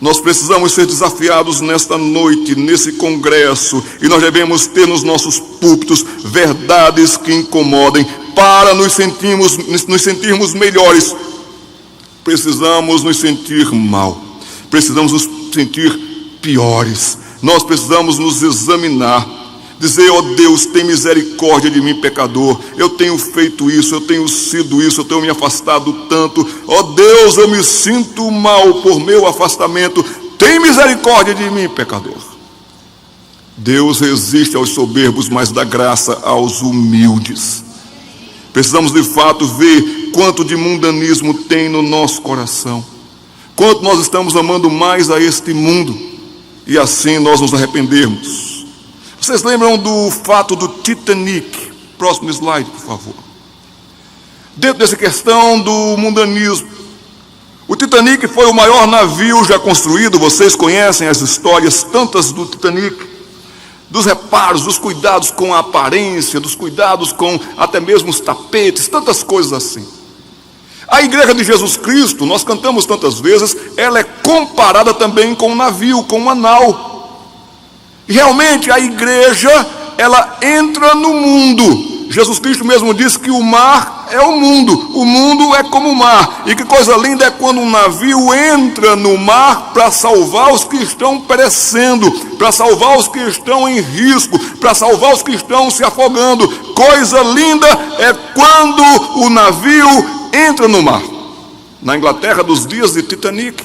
Nós precisamos ser desafiados nesta noite, nesse congresso, e nós devemos ter nos nossos púlpitos verdades que incomodem, para nos sentirmos melhores. Precisamos nos sentir mal, precisamos nos sentir piores. Nós precisamos nos examinar, Dizer: ó Deus, tem misericórdia de mim, pecador. Eu tenho feito isso, eu tenho sido isso, eu tenho me afastado tanto. Ó Deus, eu me sinto mal por meu afastamento. Tem misericórdia de mim, pecador. Deus resiste aos soberbos, mas dá graça aos humildes. Precisamos de fato ver quanto de mundanismo tem no nosso coração, quanto nós estamos amando mais a este mundo, e assim nós nos arrependermos. Vocês lembram do fato do Titanic? Próximo slide, por favor. Dentro dessa questão do mundanismo, o Titanic foi o maior navio já construído. Vocês conhecem as histórias tantas do Titanic, dos reparos, dos cuidados com a aparência, dos cuidados com até mesmo os tapetes, tantas coisas assim. A igreja de Jesus Cristo, nós cantamos tantas vezes, ela é comparada também com um navio, com uma nau. E realmente a igreja, ela entra no mundo. Jesus Cristo mesmo disse que o mar é o mundo é como o mar. E que coisa linda é quando um navio entra no mar para salvar os que estão perecendo, para salvar os que estão em risco, para salvar os que estão se afogando. Coisa linda é quando o navio entra no mar. Na Inglaterra, dos dias de Titanic,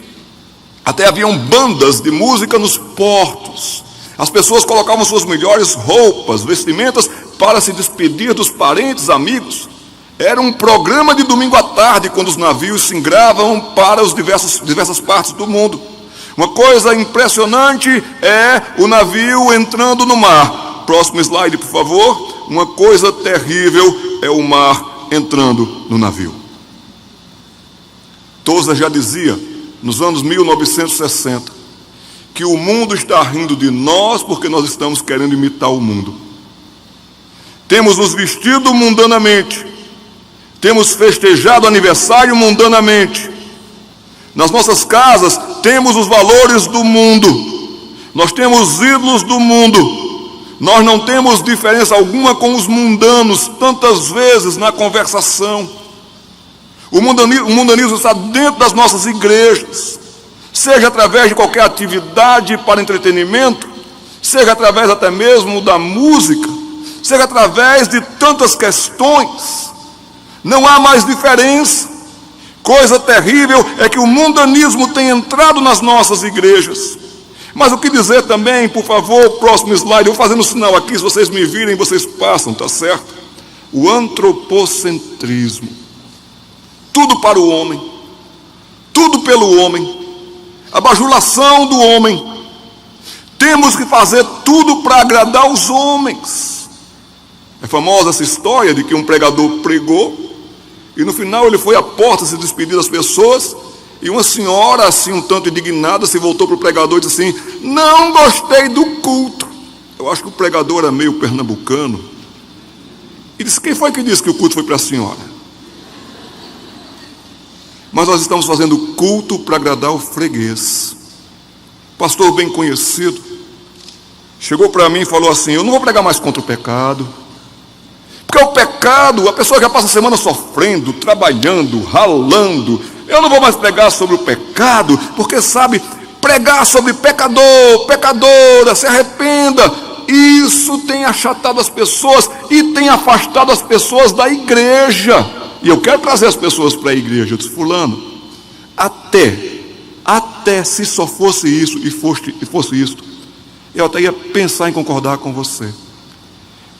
até haviam bandas de música nos portos. As pessoas colocavam suas melhores roupas, vestimentas, para se despedir dos parentes, amigos. Era um programa de domingo à tarde, quando os navios se engravam para as diversas partes do mundo. Uma coisa impressionante é o navio entrando no mar. Próximo slide, por favor. Uma coisa terrível é o mar entrando no navio. Tozer já dizia, nos anos 1960, que o mundo está rindo de nós porque nós estamos querendo imitar o mundo. Temos nos vestido mundanamente, temos festejado aniversário mundanamente. Nas nossas casas temos os valores do mundo, nós temos ídolos do mundo, nós não temos diferença alguma com os mundanos, tantas vezes na conversação. O mundanismo está dentro das nossas igrejas, seja através de qualquer atividade para entretenimento, seja através até mesmo da música, seja através de tantas questões. Não há mais diferença. Coisa terrível é que o mundanismo tem entrado nas nossas igrejas. Mas o que dizer também, por favor, próximo slide, eu vou fazendo sinal aqui, se vocês me virem, vocês passam, tá certo? O antropocentrismo. Tudo para o homem, tudo pelo homem, a bajulação do homem. Temos que fazer tudo para agradar os homens. É famosa essa história de que um pregador pregou e no final ele foi à porta se despedir das pessoas, e uma senhora, assim um tanto indignada, se voltou para o pregador e disse assim: não gostei do culto. Eu acho que o pregador era meio pernambucano e disse: quem foi que disse que o culto foi para a senhora? Mas nós estamos fazendo culto para agradar o freguês. Pastor bem conhecido chegou para mim e falou assim: eu não vou pregar mais contra o pecado, porque o pecado, a pessoa já passa a semana sofrendo, trabalhando, ralando. Eu não vou mais pregar sobre o pecado, porque sabe, pregar sobre pecador, pecadora, se arrependa, isso tem achatado as pessoas e tem afastado as pessoas da igreja. E eu quero trazer as pessoas para a igreja. Eu disse: fulano, até se só fosse isso e fosse isso, eu até ia pensar em concordar com você.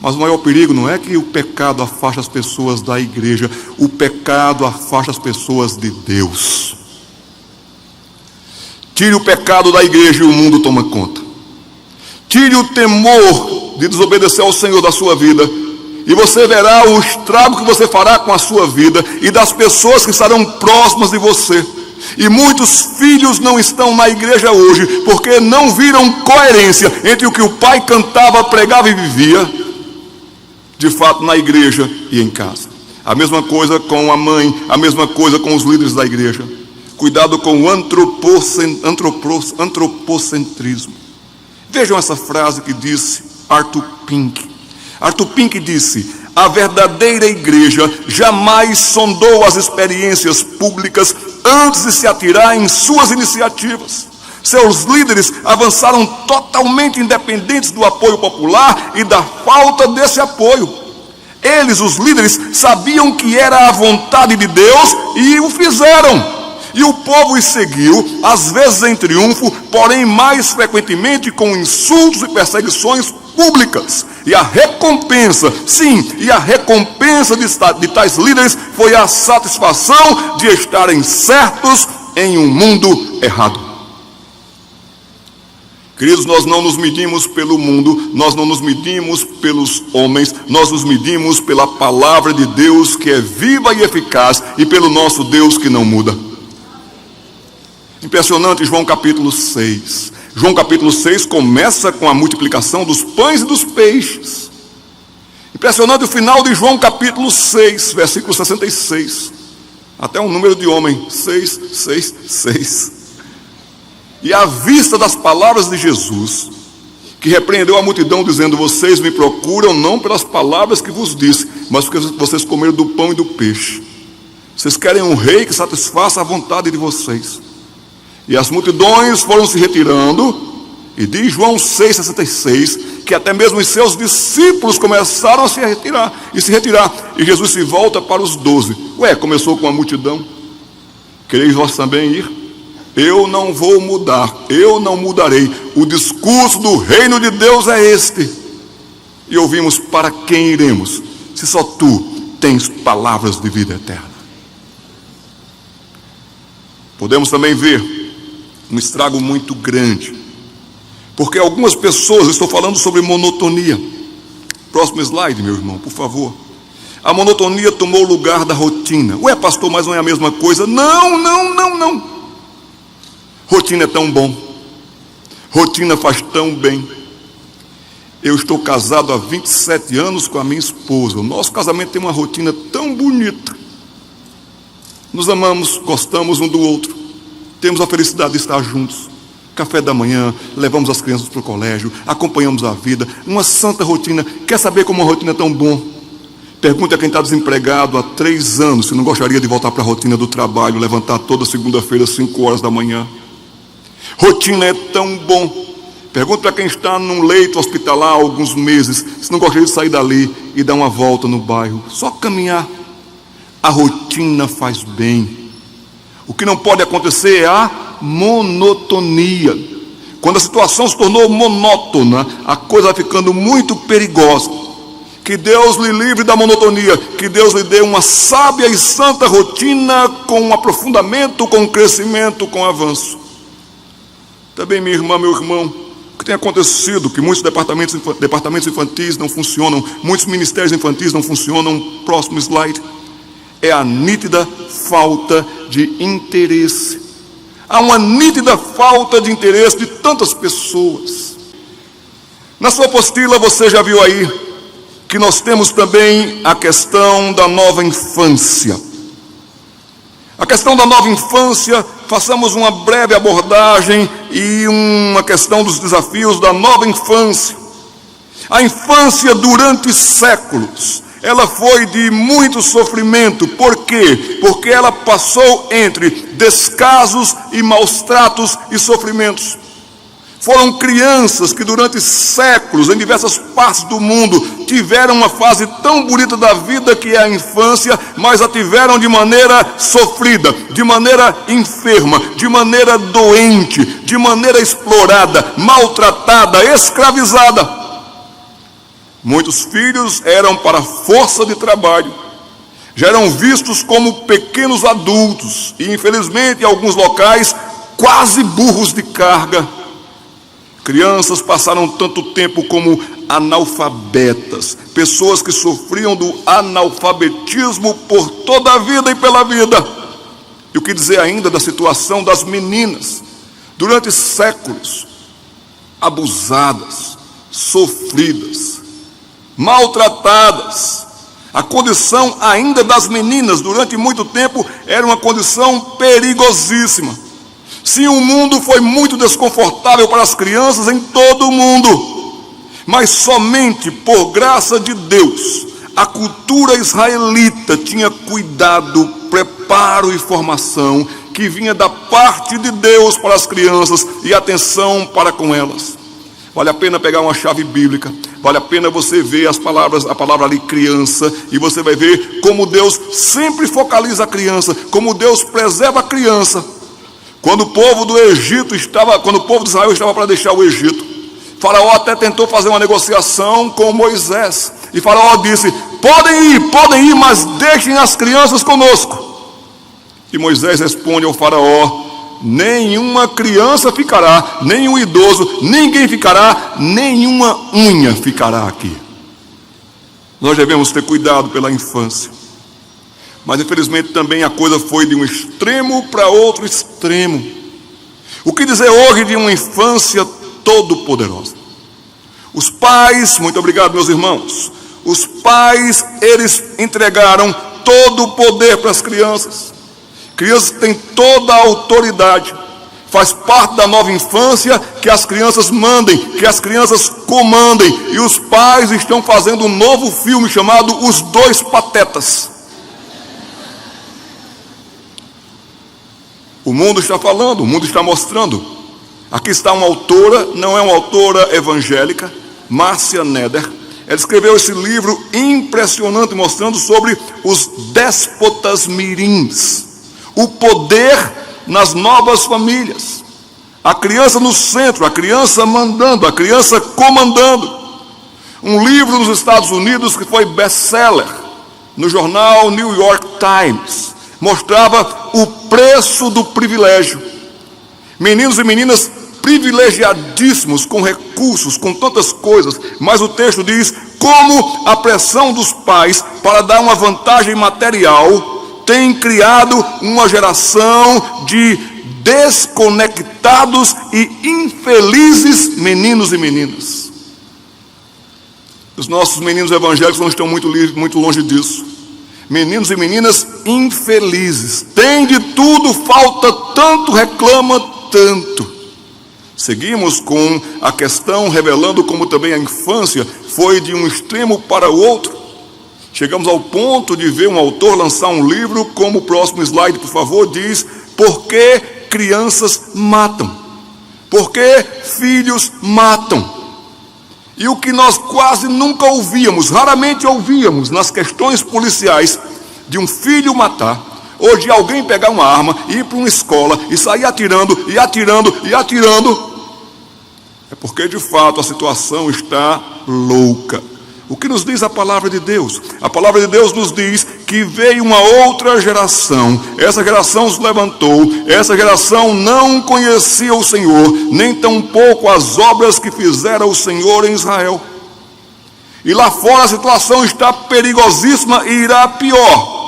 Mas o maior perigo não é que o pecado afaste as pessoas da igreja, o pecado afasta as pessoas de Deus. Tire o pecado da igreja e o mundo toma conta. Tire o temor de desobedecer ao Senhor da sua vida, e você verá o estrago que você fará com a sua vida e das pessoas que estarão próximas de você. E muitos filhos não estão na igreja hoje porque não viram coerência entre o que o pai cantava, pregava e vivia, de fato, na igreja e em casa. A mesma coisa com a mãe, a mesma coisa com os líderes da igreja. Cuidado com o antropocentrismo. Vejam essa frase que disse Arthur Pink. Arthur Pink disse: a verdadeira igreja jamais sondou as experiências públicas antes de se atirar em suas iniciativas. Seus líderes avançaram totalmente independentes do apoio popular e da falta desse apoio. Eles, os líderes, sabiam que era a vontade de Deus e o fizeram. E o povo os seguiu, às vezes em triunfo, porém mais frequentemente com insultos e perseguições públicas. E a recompensa, sim, e a recompensa de tais líderes foi a satisfação de estarem certos em um mundo errado. Queridos, nós não nos medimos pelo mundo, nós não nos medimos pelos homens, nós nos medimos pela palavra de Deus que é viva e eficaz e pelo nosso Deus que não muda. Impressionante João capítulo 6. João capítulo 6 começa com a multiplicação dos pães e dos peixes. Impressionante o final de João capítulo 6, versículo 66. Até um número de homem, 666. E à vista das palavras de Jesus, que repreendeu a multidão dizendo: vocês me procuram não pelas palavras que vos disse, mas porque vocês comeram do pão e do peixe. Vocês querem um rei que satisfaça a vontade de vocês. E as multidões foram se retirando, e diz João 6,66, que até mesmo os seus discípulos começaram a se retirar. E Jesus se volta para os 12. Começou com a multidão. Quereis vós também ir? Eu não vou mudar, eu não mudarei. O discurso do reino de Deus é este. E ouvimos: para quem iremos, se só tu tens palavras de vida eterna? Podemos também ver um estrago muito grande, porque algumas pessoas, estou falando sobre monotonia. Próximo slide, meu irmão, por favor. A monotonia tomou o lugar da rotina. Pastor, mas não é a mesma coisa? Não. Rotina é tão bom, rotina faz tão bem. Eu estou casado há 27 anos com a minha esposa. O nosso casamento tem uma rotina tão bonita. Nos amamos, gostamos um do outro. Temos a felicidade de estar juntos. Café da manhã, levamos as crianças para o colégio, acompanhamos a vida. Uma santa rotina. Quer saber como uma rotina é tão bom? Pergunte a quem está desempregado há 3 anos se não gostaria de voltar para a rotina do trabalho, levantar toda segunda-feira às 5 horas da manhã. Rotina é tão bom. Pergunte para quem está num leito hospitalar há alguns meses se não gostaria de sair dali e dar uma volta no bairro. Só caminhar. A rotina faz bem. O que não pode acontecer é a monotonia. Quando a situação se tornou monótona, a coisa vai ficando muito perigosa. Que Deus lhe livre da monotonia, que Deus lhe dê uma sábia e santa rotina com aprofundamento, com crescimento, com avanço. Também, minha irmã, meu irmão, o que tem acontecido? Que muitos departamentos infantis não funcionam, muitos ministérios infantis não funcionam. Próximo slide. É a nítida falta de interesse. Há uma nítida falta de interesse de tantas pessoas. Na sua apostila você já viu aí que nós temos também a questão da nova infância. A questão da nova infância, façamos uma breve abordagem e uma questão dos desafios da nova infância. A infância durante séculos, ela foi de muito sofrimento. Por quê? Porque ela passou entre descasos e maus tratos e sofrimentos. Foram crianças que durante séculos, em diversas partes do mundo, tiveram uma fase tão bonita da vida que é a infância, mas a tiveram de maneira sofrida, de maneira enferma, de maneira doente, de maneira explorada, maltratada, escravizada. Muitos filhos eram para força de trabalho, já eram vistos como pequenos adultos e, infelizmente, em alguns locais, quase burros de carga. Crianças passaram tanto tempo como analfabetas, pessoas que sofriam do analfabetismo por toda a vida e pela vida. E o que dizer ainda da situação das meninas, durante séculos, abusadas, sofridas, maltratadas. A condição ainda das meninas durante muito tempo era uma condição perigosíssima. Sim, o mundo foi muito desconfortável para as crianças em todo o mundo, mas somente por graça de Deus, a cultura israelita tinha cuidado, preparo e formação que que vinha da parte de Deus para as crianças e atenção para com elas. Vale a pena pegar uma chave bíblica, vale a pena você ver a palavra ali criança, e você vai ver como Deus sempre focaliza a criança, como Deus preserva a criança. Quando o povo do Egito quando o povo de Israel estava para deixar o Egito, Faraó até tentou fazer uma negociação com Moisés, e Faraó disse: podem ir, mas deixem as crianças conosco. E Moisés responde ao Faraó: nenhuma criança ficará, nenhum idoso, ninguém ficará, nenhuma unha ficará aqui. Nós devemos ter cuidado pela infância, mas infelizmente também a coisa foi de um extremo para outro extremo. O que dizer hoje de uma infância todo-poderosa? Os pais, muito obrigado meus irmãos, os pais, eles entregaram todo o poder para as crianças. Crianças têm toda a autoridade. Faz parte da nova infância que as crianças mandem, que as crianças comandem. E os pais estão fazendo um novo filme chamado Os Dois Patetas. O mundo está falando, o mundo está mostrando. Aqui está uma autora, não é uma autora evangélica, Márcia Neder. Ela escreveu esse livro impressionante, mostrando sobre os déspotas mirins. O poder nas novas famílias. A criança no centro, a criança mandando, a criança comandando. Um livro nos Estados Unidos que foi best-seller no jornal New York Times. Mostrava o preço do privilégio. Meninos e meninas privilegiadíssimos, com recursos, com tantas coisas. Mas o texto diz como a pressão dos pais para dar uma vantagem material tem criado uma geração de desconectados e infelizes meninos e meninas. Os nossos meninos evangélicos não estão muito longe disso. Meninos e meninas infelizes. Tem de tudo, falta tanto, reclama tanto. Seguimos com a questão revelando como também a infância foi de um extremo para o outro. Chegamos ao ponto de ver um autor lançar um livro, como o próximo slide, por favor, diz: por que crianças matam? Por que filhos matam? E o que nós quase nunca ouvíamos, raramente ouvíamos nas questões policiais, de um filho matar, ou de alguém pegar uma arma e ir para uma escola e sair atirando, e atirando, e atirando, é porque de fato a situação está louca. O que nos diz a palavra de Deus? A palavra de Deus nos diz que veio uma outra geração. Essa geração se levantou. Essa geração não conhecia o Senhor, nem tampouco as obras que fizera o Senhor em Israel. E lá fora a situação está perigosíssima e irá pior.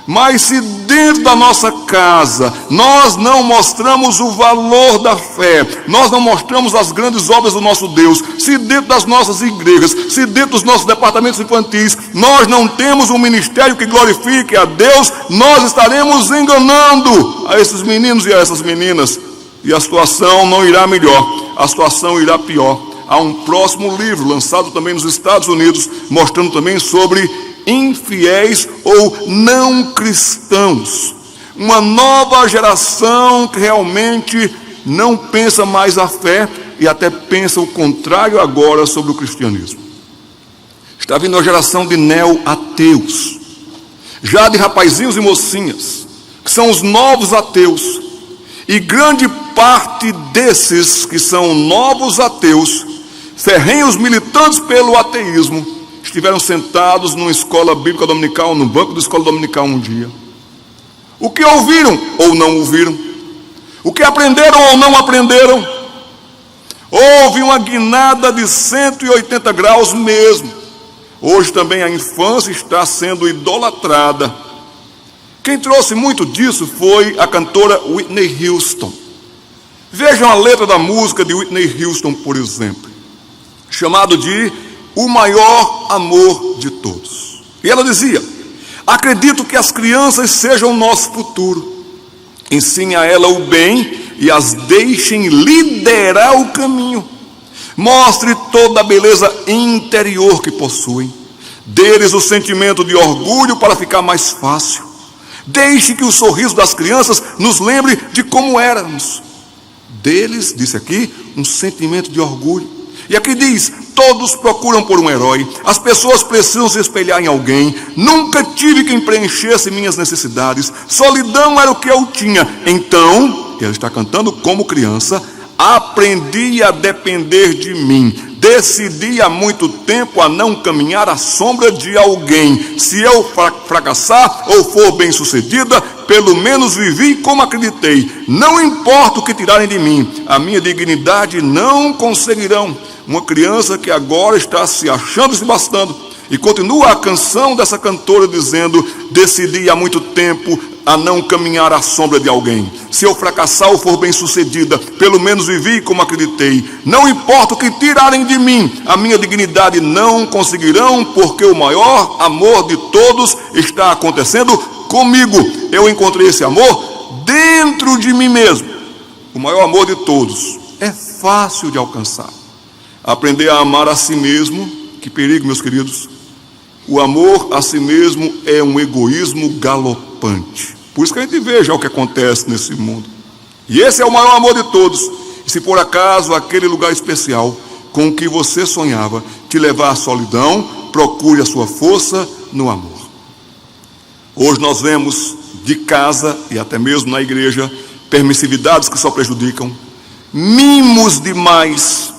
Mas se dentro da nossa casa nós não mostramos o valor da fé, nós não mostramos as grandes obras do nosso Deus, se dentro das nossas igrejas, se dentro dos nossos departamentos infantis, nós não temos um ministério que glorifique a Deus, nós estaremos enganando a esses meninos e a essas meninas. E a situação não irá melhor, a situação irá pior. Há um próximo livro, lançado também nos Estados Unidos, mostrando também sobre infiéis ou não cristãos. Uma nova geração que realmente não pensa mais a fé e até pensa o contrário agora sobre o cristianismo. Está vindo uma geração de neo-ateus, já de rapazinhos e mocinhas, que são os novos ateus. E grande parte desses que são novos ateus, ferrenhos militantes pelo ateísmo, estiveram sentados numa escola bíblica dominical, no banco da escola dominical um dia. O que ouviram ou não ouviram? O que aprenderam ou não aprenderam? Houve uma guinada de 180 graus mesmo. Hoje também a infância está sendo idolatrada. Quem trouxe muito disso foi a cantora Whitney Houston. Vejam a letra da música de Whitney Houston, por exemplo, chamado de O Maior Amor de Todos. E ela dizia: acredito que as crianças sejam o nosso futuro. Ensine a ela o bem e as deixem liderar o caminho. Mostre toda a beleza interior que possuem. Dê-lhes o sentimento de orgulho para ficar mais fácil. Deixe que o sorriso das crianças nos lembre de como éramos. Deles, disse aqui, um sentimento de orgulho. E aqui diz: todos procuram por um herói, as pessoas precisam se espelhar em alguém. Nunca tive quem preenchesse minhas necessidades, solidão era o que eu tinha. Então, ele está cantando como criança: aprendi a depender de mim, decidi há muito tempo a não caminhar à sombra de alguém. Se eu fracassar ou for bem sucedida, pelo menos vivi como acreditei. Não importa o que tirarem de mim, a minha dignidade não conseguirão. Uma criança que agora está se achando e se bastando. E continua a canção dessa cantora dizendo: decidi há muito tempo a não caminhar à sombra de alguém. Se eu fracassar ou for bem sucedida, pelo menos vivi como acreditei. Não importa o que tirarem de mim, a minha dignidade não conseguirão, porque o maior amor de todos está acontecendo comigo. Eu encontrei esse amor dentro de mim mesmo. O maior amor de todos é fácil de alcançar. Aprender a amar a si mesmo, que perigo, meus queridos. O amor a si mesmo é um egoísmo galopante. Por isso que a gente vê já o que acontece nesse mundo. E esse é o maior amor de todos. E se por acaso aquele lugar especial com o que você sonhava te levar à solidão, procure a sua força no amor. Hoje nós vemos de casa e até mesmo na igreja permissividades que só prejudicam, mimos demais.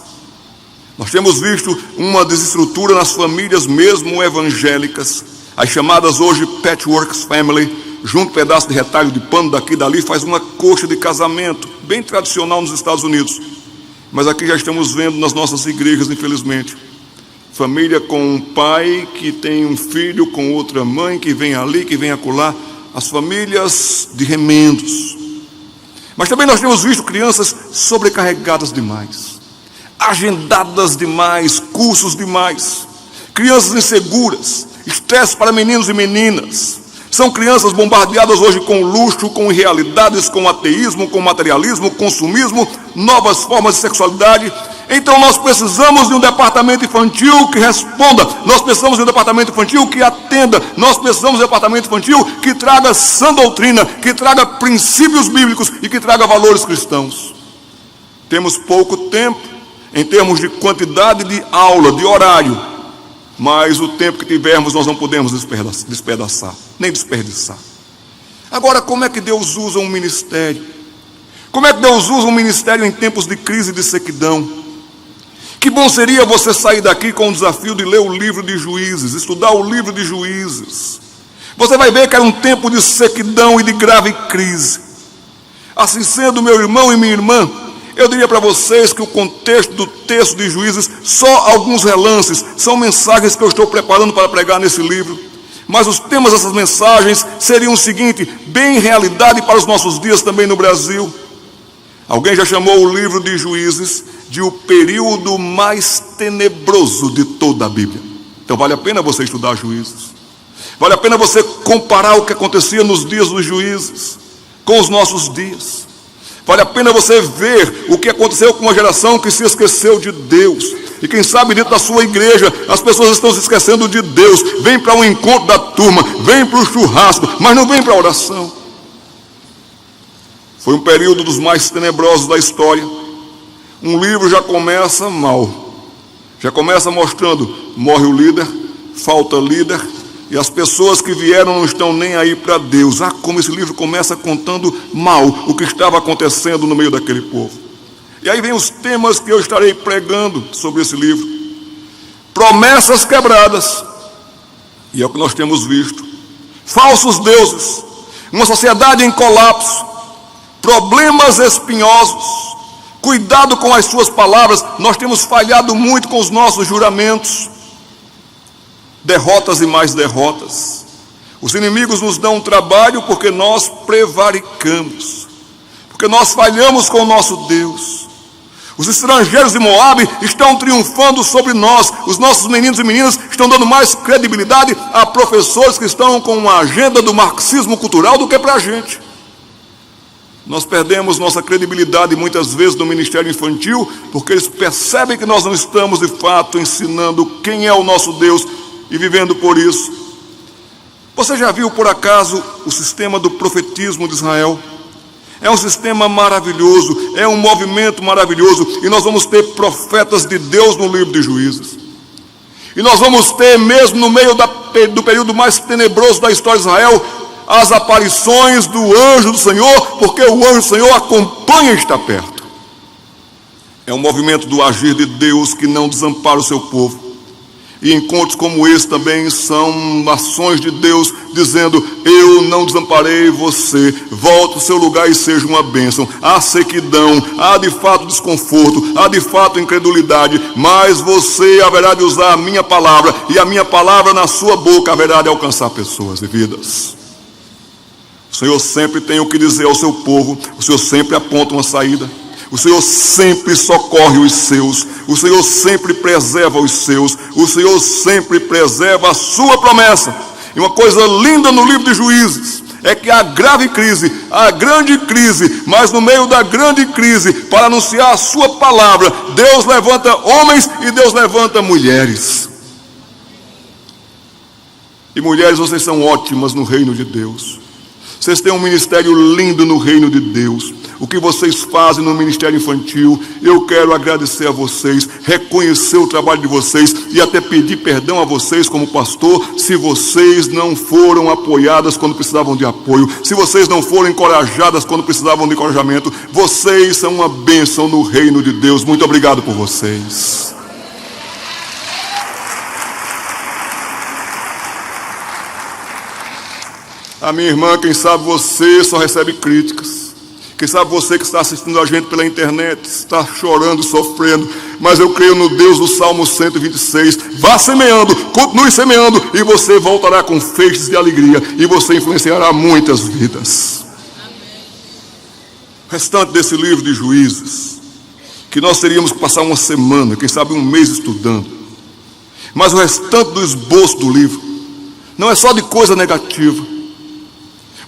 Nós temos visto uma desestrutura nas famílias mesmo evangélicas, as chamadas hoje patchwork family, junto um pedaço de retalho de pano daqui e dali, faz uma coxa de casamento, bem tradicional nos Estados Unidos. Mas aqui já estamos vendo nas nossas igrejas, infelizmente, família com um pai que tem um filho com outra mãe, que vem ali, que vem acolá, as famílias de remendos. Mas também nós temos visto crianças sobrecarregadas demais, agendadas demais, cursos demais, crianças inseguras, estresse para meninos e meninas. São crianças bombardeadas hoje com luxo, com irrealidades, com ateísmo, com materialismo, consumismo, novas formas de sexualidade. Então nós precisamos de um departamento infantil que responda, nós precisamos de um departamento infantil que atenda, nós precisamos de um departamento infantil que traga sã doutrina, que traga princípios bíblicos e que traga valores cristãos. Temos pouco tempo em termos de quantidade de aula, de horário, mas o tempo que tivermos nós não podemos despedaçar, nem desperdiçar. Agora, como é que Deus usa um ministério? Como é que Deus usa um ministério em tempos de crise e de sequidão? Que bom seria você sair daqui com o desafio de ler o livro de Juízes, estudar o livro de Juízes. Você vai ver que era um tempo de sequidão e de grave crise. Assim sendo, meu irmão e minha irmã, eu diria para vocês que o contexto do texto de Juízes, só alguns relances, são mensagens que eu estou preparando para pregar nesse livro. Mas os temas dessas mensagens seriam o seguinte, bem realidade para os nossos dias também no Brasil. Alguém já chamou o livro de Juízes de o período mais tenebroso de toda a Bíblia. Então vale a pena você estudar Juízes. Vale a pena você comparar o que acontecia nos dias dos juízes com os nossos dias. Vale a pena você ver o que aconteceu com uma geração que se esqueceu de Deus. E quem sabe dentro da sua igreja as pessoas estão se esquecendo de Deus. Vem para o encontro da turma, vem para o churrasco, mas não vem para a oração. Foi um período dos mais tenebrosos da história. Um livro já começa mal. Já começa mostrando, morre o líder, falta líder, e as pessoas que vieram não estão nem aí para Deus. Ah, como esse livro começa contando mal o que estava acontecendo no meio daquele povo. E aí vem os temas que eu estarei pregando sobre esse livro. Promessas quebradas. E é o que nós temos visto. Falsos deuses. Uma sociedade em colapso. Problemas espinhosos. Cuidado com as suas palavras. Nós temos falhado muito com os nossos juramentos. Derrotas e mais derrotas. Os inimigos nos dão um trabalho porque nós prevaricamos, porque nós falhamos com o nosso Deus. Os estrangeiros de Moabe estão triunfando sobre nós. Os nossos meninos e meninas estão dando mais credibilidade a professores que estão com uma agenda do marxismo cultural do que para a gente. Nós perdemos nossa credibilidade muitas vezes no ministério infantil porque eles percebem que nós não estamos de fato ensinando quem é o nosso Deus e vivendo por isso. Você já viu, por acaso, o sistema do profetismo de Israel? É um sistema maravilhoso, é um movimento maravilhoso, e nós vamos ter profetas de Deus no livro de Juízes. E nós vamos ter, mesmo no meio do período mais tenebroso da história de Israel, as aparições do anjo do Senhor, porque o anjo do Senhor acompanha e está perto. É um movimento do agir de Deus que não desampara o seu povo. E encontros como esse também são ações de Deus dizendo: eu não desamparei você, volte ao seu lugar e seja uma bênção. Há sequidão, há de fato desconforto, há de fato incredulidade, mas você haverá de usar a minha palavra, e a minha palavra na sua boca haverá de alcançar pessoas e vidas. O Senhor sempre tem o que dizer ao seu povo, o Senhor sempre aponta uma saída. O Senhor sempre socorre os seus, o Senhor sempre preserva os seus, o Senhor sempre preserva a sua promessa. E uma coisa linda no livro de Juízes é que há grave crise, há grande crise, mas no meio da grande crise, para anunciar a sua palavra, Deus levanta homens e Deus levanta mulheres. E mulheres, vocês são ótimas no reino de Deus. Vocês têm um ministério lindo no reino de Deus. O que vocês fazem no ministério infantil, eu quero agradecer a vocês, reconhecer o trabalho de vocês e até pedir perdão a vocês como pastor, se vocês não foram apoiadas quando precisavam de apoio, se vocês não foram encorajadas quando precisavam de encorajamento. Vocês são uma bênção no reino de Deus. Muito obrigado por vocês. A minha irmã, quem sabe você só recebe críticas. Quem sabe você que está assistindo a gente pela internet está chorando, sofrendo, mas eu creio no Deus do Salmo 126. Vá semeando, continue semeando, e você voltará com feixes de alegria, e você influenciará muitas vidas. O restante desse livro de Juízes, que nós teríamos que passar uma semana, quem sabe um mês estudando, mas o restante do esboço do livro não é só de coisa negativa.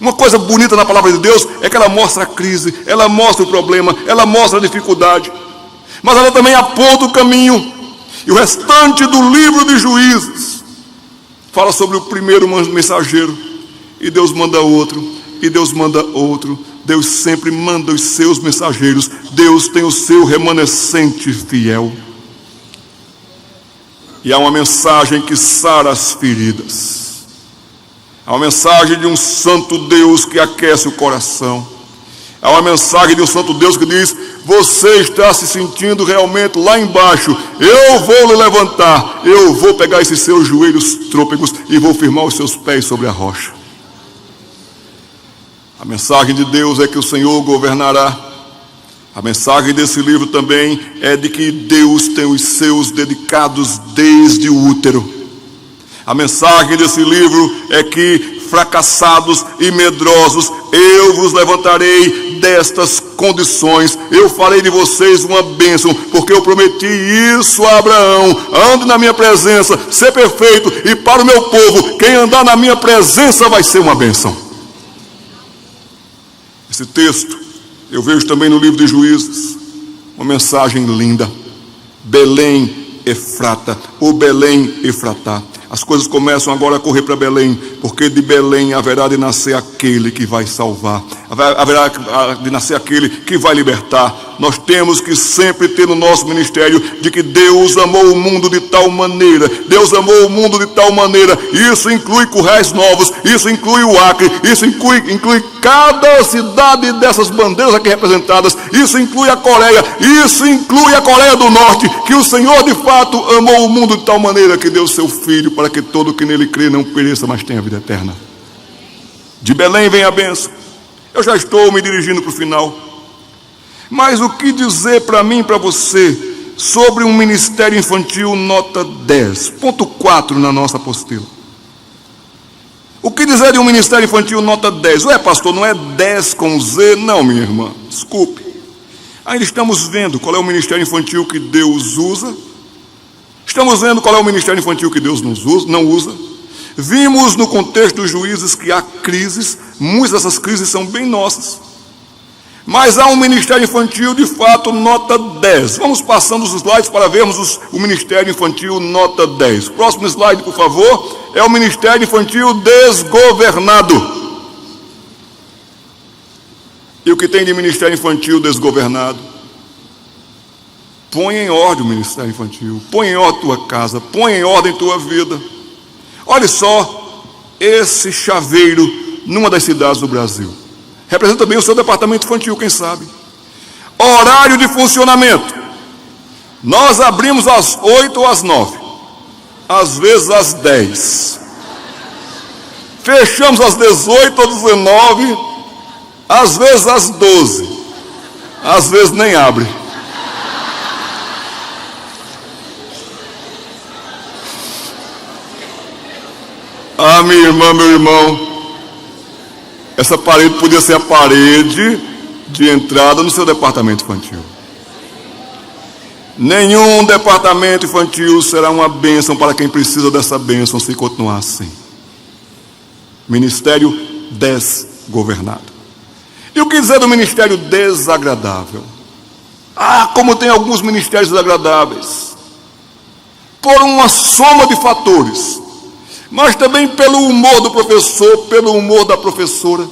Uma coisa bonita na palavra de Deus é que ela mostra a crise, ela mostra o problema, ela mostra a dificuldade, mas ela também aponta o caminho. E o restante do livro de Juízes fala sobre o primeiro mensageiro, e Deus manda outro, e Deus manda outro. Deus sempre manda os seus mensageiros. Deus tem o seu remanescente fiel. E há uma mensagem que sara as feridas. Há uma mensagem de um santo Deus que aquece o coração. Há uma mensagem de um santo Deus que diz: você está se sentindo realmente lá embaixo, eu vou lhe levantar, eu vou pegar esses seus joelhos trôpegos e vou firmar os seus pés sobre a rocha. A mensagem de Deus é que o Senhor governará. A mensagem desse livro também é de que Deus tem os seus dedicados desde o útero. A mensagem desse livro é que, fracassados e medrosos, eu vos levantarei destas condições. Eu farei de vocês uma bênção, porque eu prometi isso a Abraão: ande na minha presença, ser perfeito, e para o meu povo, quem andar na minha presença vai ser uma bênção. Esse texto eu vejo também no livro de Juízes, uma mensagem linda. Belém Efrata, ou Belém Efratá. As coisas começam agora a correr para Belém, porque de Belém haverá de nascer aquele que vai salvar, haverá de nascer aquele que vai libertar. Nós temos que sempre ter no nosso ministério de que Deus amou o mundo de tal maneira, Deus amou o mundo de tal maneira. Isso inclui Currais Novos, isso inclui o Acre, isso inclui cada cidade dessas bandeiras aqui representadas, isso inclui a Coreia, isso inclui a Coreia do Norte, que o Senhor de fato amou o mundo de tal maneira que deu seu Filho, para que todo que nele crê não pereça, mas tenha vida eterna. De Belém vem a bênção. Eu já estou me dirigindo para o final. Mas o que dizer para mim e para você sobre um ministério infantil nota 10? Ponto 4 na nossa apostila. O que dizer de um ministério infantil nota 10? Ué, pastor, não é 10 com Z? Não, minha irmã, desculpe. Ainda estamos vendo qual é o ministério infantil que Deus usa. Estamos vendo qual é o ministério infantil que Deus não usa. Vimos no contexto dos Juízes que há crises, muitas dessas crises são bem nossas. Mas há um ministério infantil de fato nota 10. Vamos passando os slides para vermos o ministério infantil nota 10. Próximo slide, por favor. é o Ministério Infantil desgovernado. E o que tem de Ministério Infantil desgovernado? Põe em ordem o Ministério Infantil, põe em ordem tua casa, põe em ordem tua vida. Olha só, esse chaveiro numa das cidades do Brasil representa bem o seu departamento infantil, quem sabe. Horário de funcionamento: nós abrimos às 8 ou às 9, às vezes às 10. Fechamos às 18 ou 19, às vezes às 12, às vezes nem abre. Ah, minha irmã, meu irmão, essa parede podia ser a parede de entrada no seu departamento infantil. Nenhum departamento infantil será uma bênção para quem precisa dessa bênção se continuar assim. Ministério desgovernado. E o que dizer do ministério desagradável? Ah, como tem alguns ministérios desagradáveis. Por uma soma de fatores, mas também pelo humor do professor, pelo humor da professora.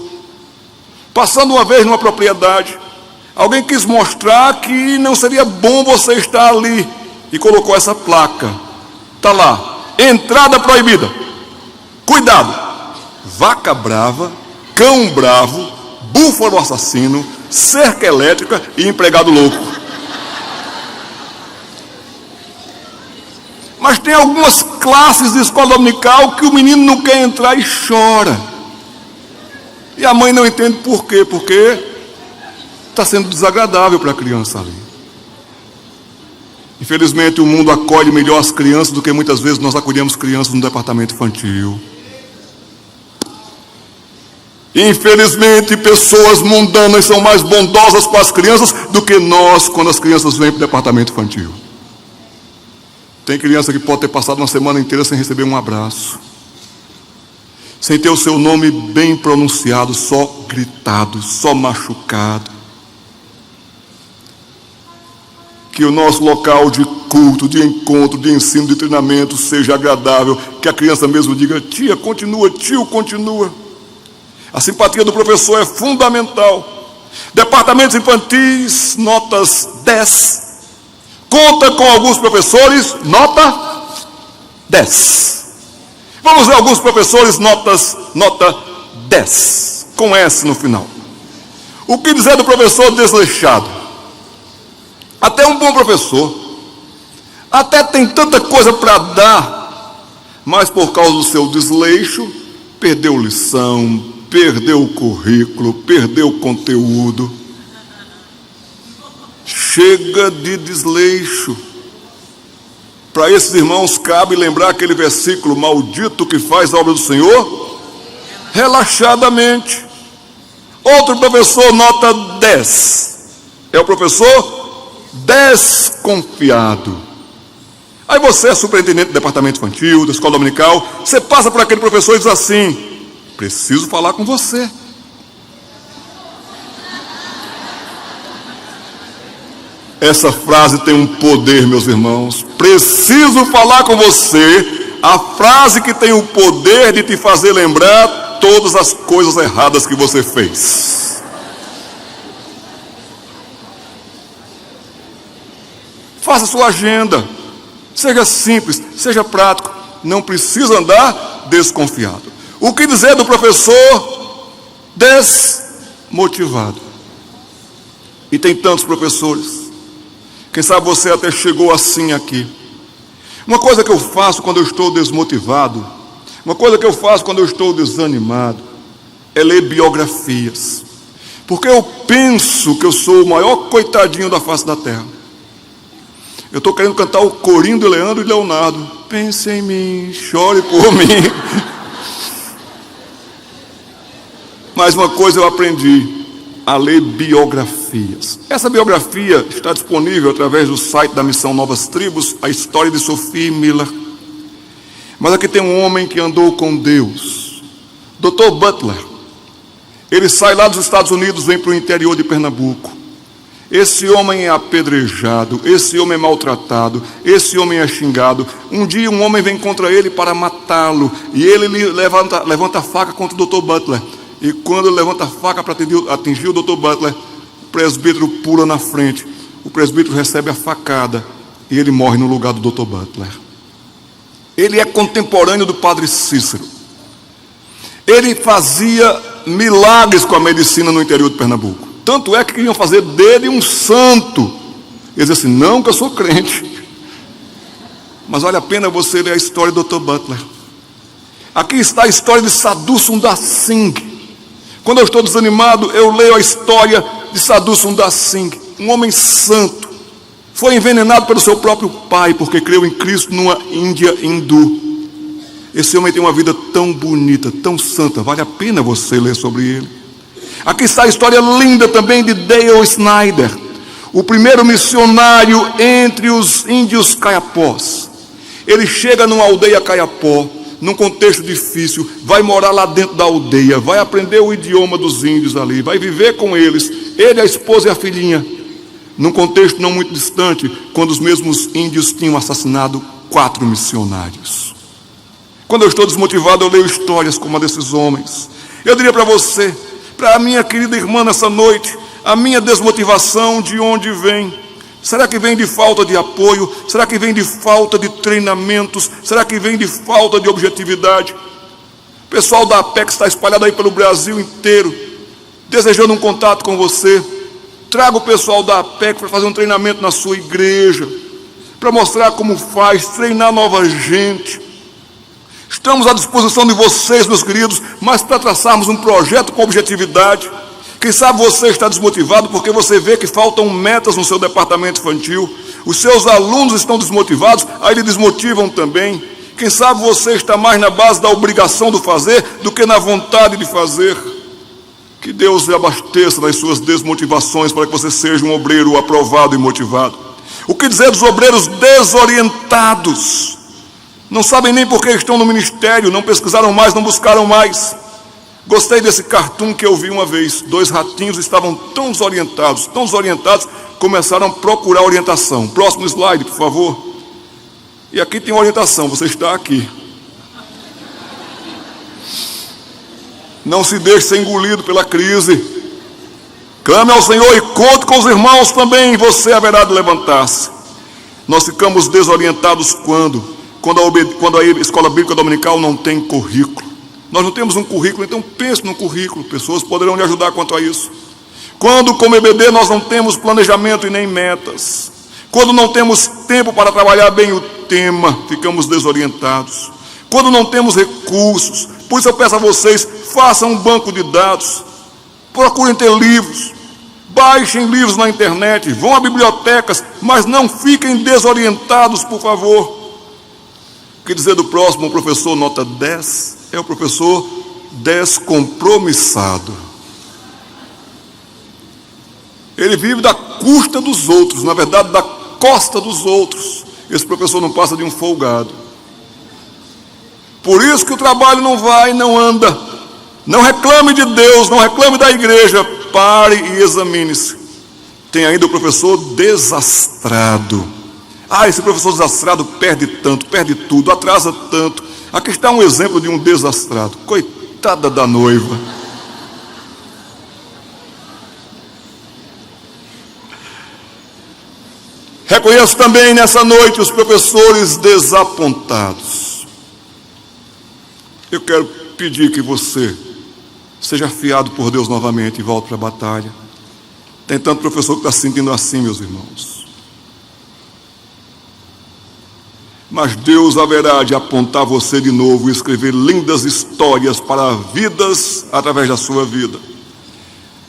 Passando uma vez numa propriedade, alguém quis mostrar que não seria bom você estar ali e colocou essa placa. Está lá: entrada proibida. Cuidado: vaca brava, cão bravo, búfalo assassino, cerca elétrica e empregado louco. Mas tem algumas classes de escola dominical que o menino não quer entrar e chora. E a mãe não entende por quê, porque está sendo desagradável para a criança ali. Infelizmente, o mundo acolhe melhor as crianças do que muitas vezes nós acolhemos crianças no departamento infantil. Infelizmente, pessoas mundanas são mais bondosas com as crianças do que nós quando as crianças vêm para o departamento infantil. Tem criança que pode ter passado uma semana inteira sem receber um abraço, sem ter o seu nome bem pronunciado, só gritado, só machucado. Que o nosso local de culto, de encontro, de ensino, de treinamento seja agradável, que a criança mesmo diga: tia, continua, tio, continua. A simpatia do professor é fundamental. Departamentos infantis, notas 10. Conta com alguns professores, nota 10. Vamos ver alguns professores, nota 10, com S no final. O que dizer do professor desleixado? Até um bom professor, até tem tanta coisa para dar, mas por causa do seu desleixo, perdeu lição, perdeu o currículo, perdeu o conteúdo. Chega de desleixo. Para esses irmãos cabe lembrar aquele versículo: maldito que faz a obra do Senhor relaxadamente. Outro professor, nota 10, é o professor desconfiado. Aí você é superintendente do departamento infantil, da escola dominical, você passa por aquele professor e diz assim: preciso falar com você. Essa frase tem um poder, meus irmãos. Preciso falar com você. A frase que tem o poder de te fazer lembrar todas as coisas erradas que você fez. Faça sua agenda. Seja simples, seja prático. Não precisa andar desconfiado. O que dizer do professor desmotivado? E tem tantos professores. Quem sabe você até chegou assim aqui. Uma coisa que eu faço quando eu estou desmotivado, uma coisa que eu faço quando eu estou desanimado, é ler biografias. Porque eu penso que eu sou o maior coitadinho da face da terra. Eu estou querendo cantar o corinho de Leandro e Leonardo. Pense em mim, chore por mim. Mas uma coisa eu aprendi: a ler biografias. Essa biografia está disponível através do site da Missão Novas Tribos, a história de Sophie Miller. Mas aqui tem um homem que andou com Deus, Dr. Butler. Ele sai lá dos Estados Unidos, vem para o interior de Pernambuco. Esse homem é apedrejado, esse homem é maltratado, esse homem é xingado. Um dia um homem vem contra ele para matá-lo, e ele levanta a faca contra o Dr. Butler. E quando ele levanta a faca para atingir o Dr. Butler, o presbítero pula na frente. O presbítero recebe a facada e ele morre no lugar do Dr. Butler. Ele é contemporâneo do padre Cícero. Ele fazia milagres com a medicina no interior de Pernambuco. Tanto é que queriam fazer dele um santo. Ele dizia assim: não, que eu sou crente. Mas vale a pena você ler a história do Dr. Butler. Aqui está a história de Sadhu Sundar Singh. Quando eu estou desanimado, eu leio a história de Sadhu Sundar Singh, um homem santo. Foi envenenado pelo seu próprio pai, porque creu em Cristo numa Índia hindu. Esse homem tem uma vida tão bonita, tão santa, vale a pena você ler sobre ele. Aqui está a história linda também de Dale Snyder, o primeiro missionário entre os índios caiapós. Ele chega numa aldeia caiapó, num contexto difícil, vai morar lá dentro da aldeia, vai aprender o idioma dos índios ali, vai viver com eles, ele, a esposa e a filhinha, num contexto não muito distante, quando os mesmos índios tinham assassinado 4 missionários. Quando eu estou desmotivado, eu leio histórias como a desses homens. Eu diria para você, para a minha querida irmã nessa noite, a minha desmotivação de onde vem? Será que vem de falta de apoio? Será que vem de falta de treinamentos? Será que vem de falta de objetividade? O pessoal da APEC está espalhado aí pelo Brasil inteiro, desejando um contato com você. Traga o pessoal da APEC para fazer um treinamento na sua igreja, para mostrar como faz, treinar nova gente. Estamos à disposição de vocês, meus queridos, mas para traçarmos um projeto com objetividade. Quem sabe você está desmotivado porque você vê que faltam metas no seu departamento infantil. Os seus alunos estão desmotivados, aí lhe desmotivam também. Quem sabe você está mais na base da obrigação do fazer do que na vontade de fazer. Que Deus lhe abasteça das suas desmotivações para que você seja um obreiro aprovado e motivado. O que dizer dos obreiros desorientados? Não sabem nem por que estão no ministério, não pesquisaram mais, não buscaram mais. Gostei desse cartoon que eu vi uma vez. 2 ratinhos estavam tão desorientados, começaram a procurar orientação. Próximo slide, por favor. E aqui tem orientação, você está aqui. Não se deixe ser engolido pela crise. Clame ao Senhor e conte com os irmãos também, você haverá de levantar-se. Nós ficamos desorientados quando a escola bíblica dominical não tem currículo. Nós não temos um currículo, então pense no currículo. Pessoas poderão lhe ajudar quanto a isso. Quando, como EBD, nós não temos planejamento e nem metas. Quando não temos tempo para trabalhar bem o tema, ficamos desorientados. Quando não temos recursos, por isso eu peço a vocês, façam um banco de dados. Procurem ter livros. Baixem livros na internet, vão a bibliotecas, mas não fiquem desorientados, por favor. O que dizer do próximo? O professor nota 10 é o professor descompromissado. Ele vive da custa dos outros, na verdade da costa dos outros. Esse professor não passa de um folgado. Por isso que o trabalho não vai, não anda. Não reclame de Deus, não reclame da igreja. Pare e examine-se. Tem ainda o professor desastrado. Esse professor desastrado perde tanto, perde tudo, atrasa tanto. Aqui está um exemplo de um desastrado. Coitada da noiva. Reconheço também nessa noite os professores desapontados. Eu quero pedir que você seja afiado por Deus novamente e volte para a batalha. Tem tanto professor que está se sentindo assim, meus irmãos. Mas Deus haverá de apontar você de novo e escrever lindas histórias para vidas através da sua vida.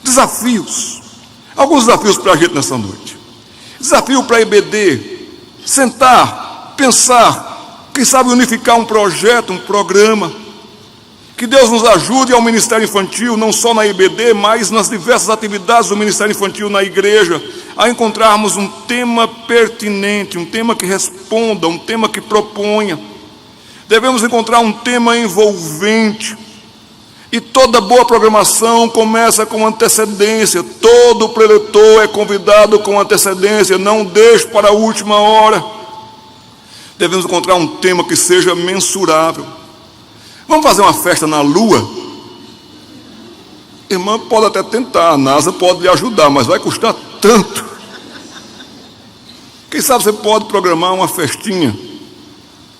Desafios. Alguns desafios para a gente nessa noite. Desafio para a EBD. Sentar, pensar, quem sabe unificar um projeto, um programa. Que Deus nos ajude ao Ministério Infantil, não só na IBD, mas nas diversas atividades do Ministério Infantil na igreja, a encontrarmos um tema pertinente, um tema que responda, um tema que proponha. Devemos encontrar um tema envolvente. E toda boa programação começa com antecedência. Todo preletor pastor é convidado com antecedência, não deixe para a última hora. Devemos encontrar um tema que seja mensurável. Vamos fazer uma festa na Lua? Irmã, pode até tentar, a NASA pode lhe ajudar, mas vai custar tanto. Quem sabe você pode programar uma festinha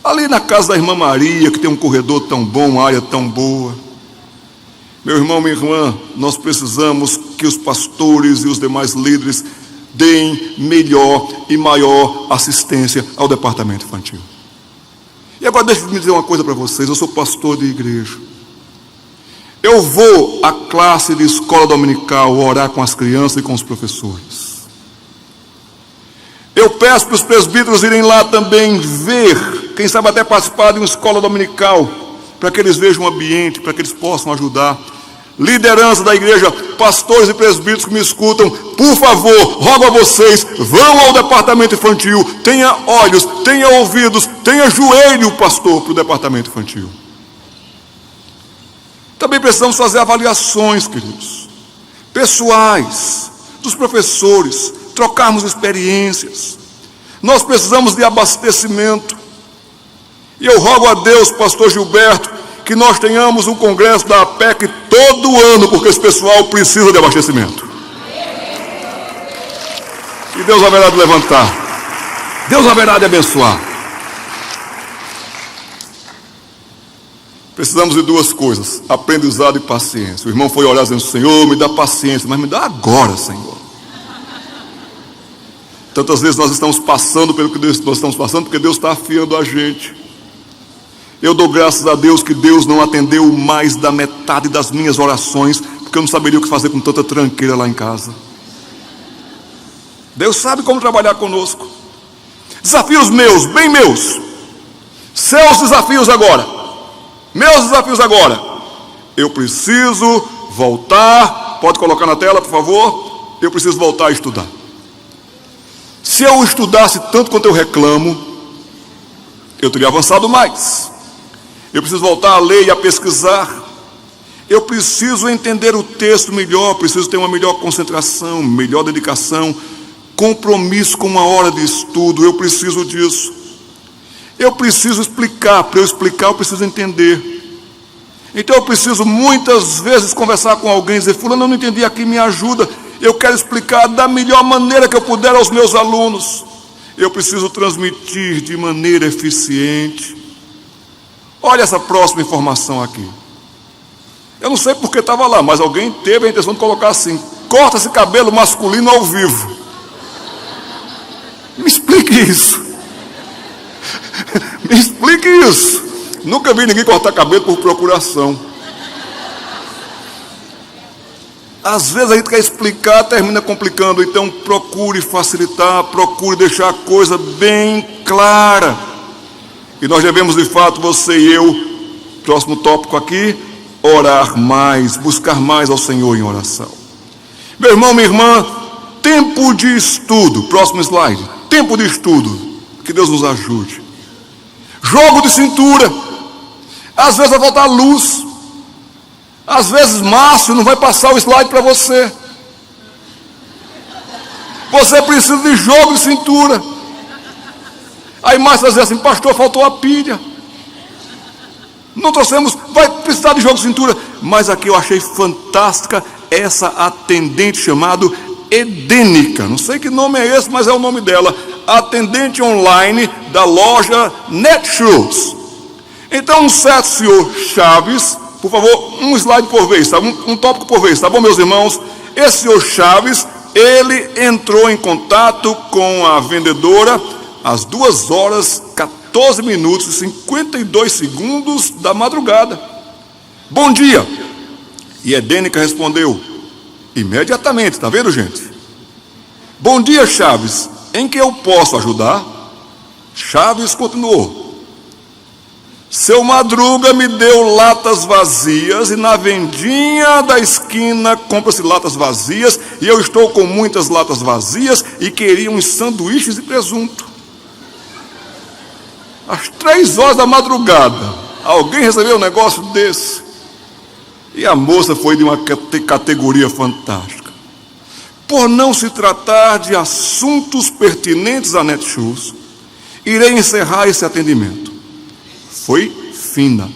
ali na casa da irmã Maria, que tem um corredor tão bom, uma área tão boa. Meu irmão, minha irmã, nós precisamos que os pastores e os demais líderes deem melhor e maior assistência ao departamento infantil. E agora deixa eu me dizer uma coisa para vocês, eu sou pastor de igreja. Eu vou à classe de escola dominical orar com as crianças e com os professores. Eu peço para os presbíteros irem lá também ver, quem sabe até participar de uma escola dominical, para que eles vejam o ambiente, para que eles possam ajudar. Liderança da igreja, pastores e presbíteros que me escutam, por favor, rogo a vocês, vão ao departamento infantil, tenha olhos, tenha ouvidos, tenha joelho, pastor, para o departamento infantil. Também precisamos fazer avaliações, queridos, pessoais, dos professores, trocarmos experiências. Nós precisamos de abastecimento. E eu rogo a Deus, pastor Gilberto, que nós tenhamos um congresso da APEC todo ano, porque esse pessoal precisa de abastecimento. E Deus haverá de levantar. Deus haverá de abençoar. Precisamos de duas coisas, aprendizado e paciência. O irmão foi orar dizendo, Senhor, me dá paciência, mas me dá agora, Senhor. Tantas vezes nós estamos passando pelo que nós estamos passando, porque Deus está afiando a gente. Eu dou graças a Deus que Deus não atendeu mais da metade das minhas orações, porque eu não saberia o que fazer com tanta tranqueira lá em casa. Deus sabe como trabalhar conosco. Desafios meus, bem meus. Seus desafios agora. Meus desafios agora. Eu preciso voltar. Pode colocar na tela, por favor. Eu preciso voltar a estudar. Se eu estudasse tanto quanto eu reclamo, eu teria avançado mais. Eu preciso voltar a ler e a pesquisar. Eu preciso entender o texto melhor, preciso ter uma melhor concentração, melhor dedicação, compromisso com uma hora de estudo. Eu preciso disso. Eu preciso explicar, para eu explicar eu preciso entender. Então eu preciso muitas vezes conversar com alguém e dizer, fulano, eu não entendi aqui, me ajuda. Eu quero explicar da melhor maneira que eu puder aos meus alunos. Eu preciso transmitir de maneira eficiente. Olha essa próxima informação aqui. Eu não sei porque estava lá, mas alguém teve a intenção de colocar assim, corta esse cabelo masculino ao vivo. Me explique isso. Me explique isso. Nunca vi ninguém cortar cabelo por procuração. Às vezes a gente quer explicar, termina complicando. Então procure facilitar, procure deixar a coisa bem clara. E nós devemos de fato, você e eu, próximo tópico aqui, orar mais, buscar mais ao Senhor em oração. Meu irmão, minha irmã, tempo de estudo, próximo slide, tempo de estudo, que Deus nos ajude. Jogo de cintura, às vezes vai faltar luz, às vezes Márcio não vai passar o slide para você. Você precisa de jogo de cintura. Aí Márcio vai dizer assim, pastor, faltou a pilha. Não trouxemos, vai precisar de jogo de cintura. Mas aqui eu achei fantástica essa atendente chamada Edênica. Não sei que nome é esse, mas é o nome dela. Atendente online da loja Netshoes. Então um certo senhor Chaves, por favor, um slide por vez, tá? Um tópico por vez, tá bom, meus irmãos? Esse senhor Chaves, ele entrou em contato com a vendedora às 2 horas, 14 minutos e 52 segundos da madrugada. Bom dia. E Edênica respondeu imediatamente, está vendo, gente? Bom dia, Chaves. Em que eu posso ajudar? Chaves continuou. Seu Madruga me deu latas vazias e na vendinha da esquina compra-se latas vazias e eu estou com muitas latas vazias e queria uns sanduíches e presunto. Às 3 horas da madrugada, alguém recebeu um negócio desse. E a moça foi de uma categoria fantástica. por não se tratar de assuntos pertinentes a Netshoes, irei encerrar esse atendimento. Foi fina.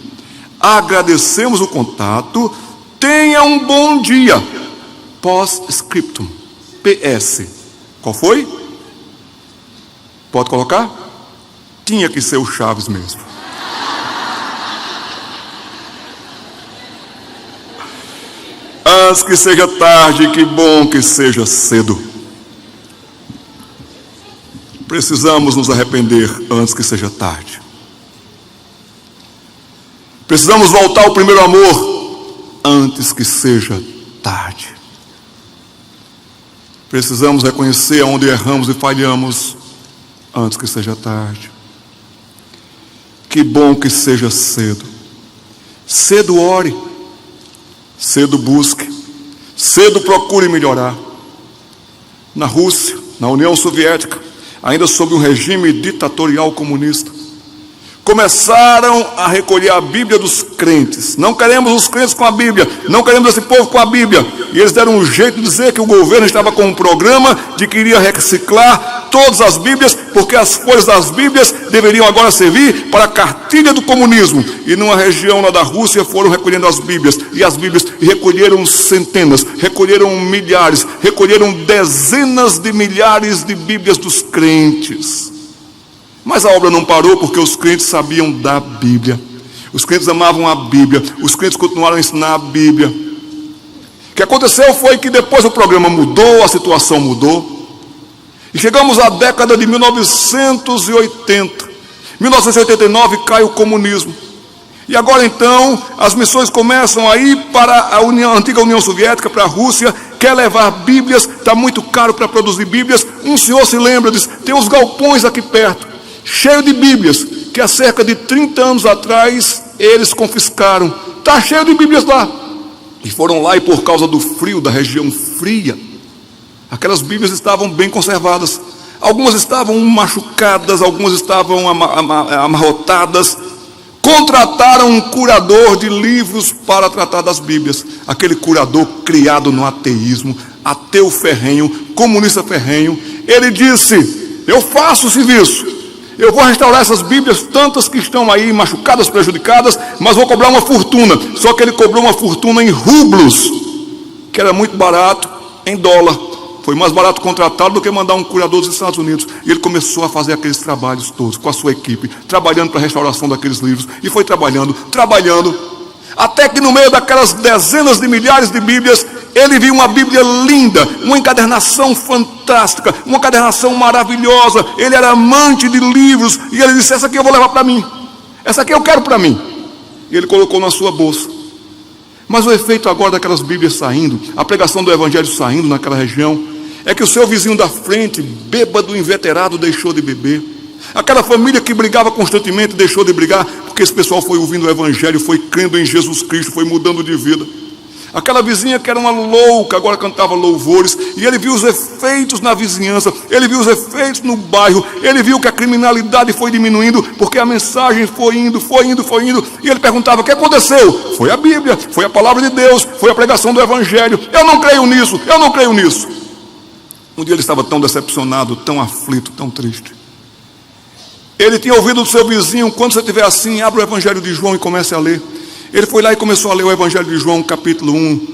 Agradecemos o contato. Tenha um bom dia. Pós-scriptum. PS. Qual foi? Pode colocar? Tinha que ser o Chaves mesmo. Antes que seja tarde, que bom que seja cedo. Precisamos nos arrepender antes que seja tarde. Precisamos voltar ao primeiro amor antes que seja tarde. Precisamos reconhecer onde erramos e falhamos antes que seja tarde. Que bom que seja cedo. Cedo ore, cedo busque, cedo procure melhorar. Na Rússia, na União Soviética, ainda sob um regime ditatorial comunista, começaram a recolher a Bíblia dos crentes. Não queremos os crentes com a Bíblia, não queremos esse povo com a Bíblia. E eles deram um jeito de dizer que o governo estava com um programa de que iria reciclar todas as Bíblias, porque as folhas das Bíblias deveriam agora servir para a cartilha do comunismo. E numa região lá da Rússia foram recolhendo as Bíblias, e recolheram centenas, recolheram milhares, recolheram dezenas de milhares de Bíblias dos crentes. Mas a obra não parou, porque os crentes sabiam da Bíblia. Os crentes amavam a Bíblia. Os crentes continuaram a ensinar a Bíblia. O que aconteceu foi que depois o programa mudou, a situação mudou. E chegamos à década de 1980. 1989 cai o comunismo. E agora então, as missões começam a ir para a antiga União Soviética, para a Rússia. Quer levar Bíblias, está muito caro para produzir Bíblias. Um senhor se lembra, diz, tem uns galpões aqui perto, cheio de Bíblias, que há cerca de 30 anos atrás eles confiscaram. Está cheio de Bíblias lá. E foram lá, e por causa do frio, da região fria, aquelas Bíblias estavam bem conservadas. Algumas estavam machucadas, algumas estavam amarrotadas. Contrataram um curador de livros para tratar das Bíblias. Aquele curador criado no ateísmo, ateu ferrenho, comunista ferrenho. Ele disse, eu faço o serviço. Eu vou restaurar essas Bíblias, tantas que estão aí machucadas, prejudicadas, mas vou cobrar uma fortuna. Só que ele cobrou uma fortuna em rublos, que era muito barato, em dólar. Foi mais barato contratá-lo do que mandar um curador dos Estados Unidos. E ele começou a fazer aqueles trabalhos todos, com a sua equipe, trabalhando para a restauração daqueles livros. E foi trabalhando, até que no meio daquelas dezenas de milhares de Bíblias, ele viu uma Bíblia linda, uma encadernação fantástica, uma encadernação maravilhosa. Ele era amante de livros, e ele disse, essa aqui eu vou levar para mim, essa aqui eu quero para mim. E ele colocou na sua bolsa. Mas o efeito agora daquelas Bíblias saindo, a pregação do Evangelho saindo naquela região, é que o seu vizinho da frente, bêbado, inveterado, deixou de beber. Aquela família que brigava constantemente deixou de brigar, porque esse pessoal foi ouvindo o Evangelho, foi crendo em Jesus Cristo, foi mudando de vida. Aquela vizinha que era uma louca, agora cantava louvores, e ele viu os efeitos na vizinhança, ele viu os efeitos no bairro, ele viu que a criminalidade foi diminuindo, porque a mensagem foi indo, e ele perguntava, o que aconteceu? Foi a Bíblia, foi a palavra de Deus, foi a pregação do Evangelho. Eu não creio nisso. Um dia ele estava tão decepcionado, tão aflito, tão triste. Ele tinha ouvido do seu vizinho, quando você estiver assim, abra o Evangelho de João e comece a ler. Ele foi lá e começou a ler o Evangelho de João, capítulo 1,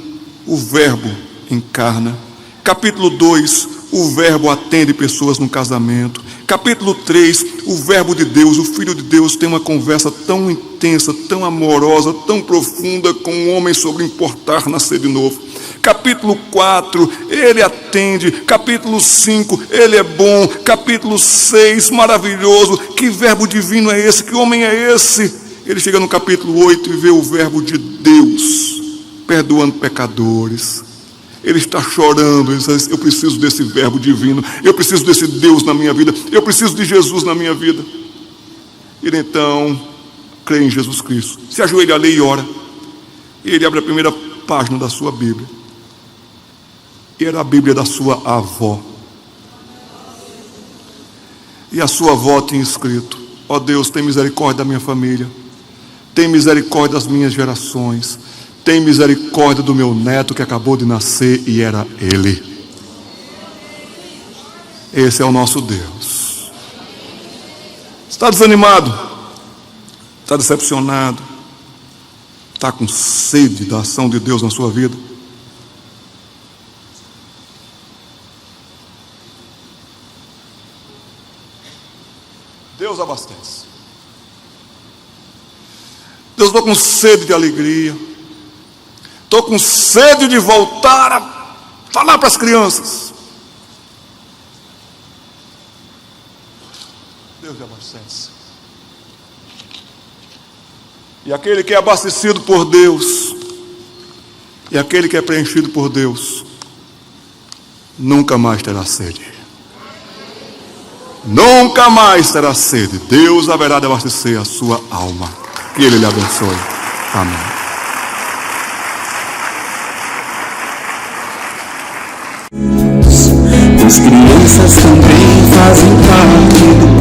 o verbo encarna. Capítulo 2, o verbo atende pessoas no casamento. Capítulo 3, o verbo de Deus, o Filho de Deus, tem uma conversa tão intensa, tão amorosa, tão profunda com um homem sobre importar nascer de novo. Capítulo 4, ele atende. Capítulo 5, ele é bom. Capítulo 6, maravilhoso. Que verbo divino é esse? Que homem é esse? Ele chega no capítulo 8 e vê o verbo de Deus perdoando pecadores. Ele está chorando, ele diz, eu preciso desse verbo divino, eu preciso desse Deus na minha vida, eu preciso de Jesus na minha vida. Ele então crê em Jesus Cristo, se ajoelha ali e ora. E ele abre a primeira página da sua Bíblia. E era a Bíblia da sua avó. E a sua avó tinha escrito, ó Deus, tem misericórdia da minha família, tem misericórdia das minhas gerações, tem misericórdia do meu neto que acabou de nascer, e era ele. Esse é o nosso Deus. Está desanimado? Está decepcionado? Está com sede da ação de Deus na sua vida? Deus abastece. Deus, estou com sede de alegria. Estou com sede de voltar a falar para as crianças. Deus abastece. E aquele que é abastecido por Deus, e aquele que é preenchido por Deus, nunca mais terá sede. Nunca mais terá sede. Deus haverá de abastecer a sua alma. Que Ele lhe abençoe. Amém. As crianças também fazem parte do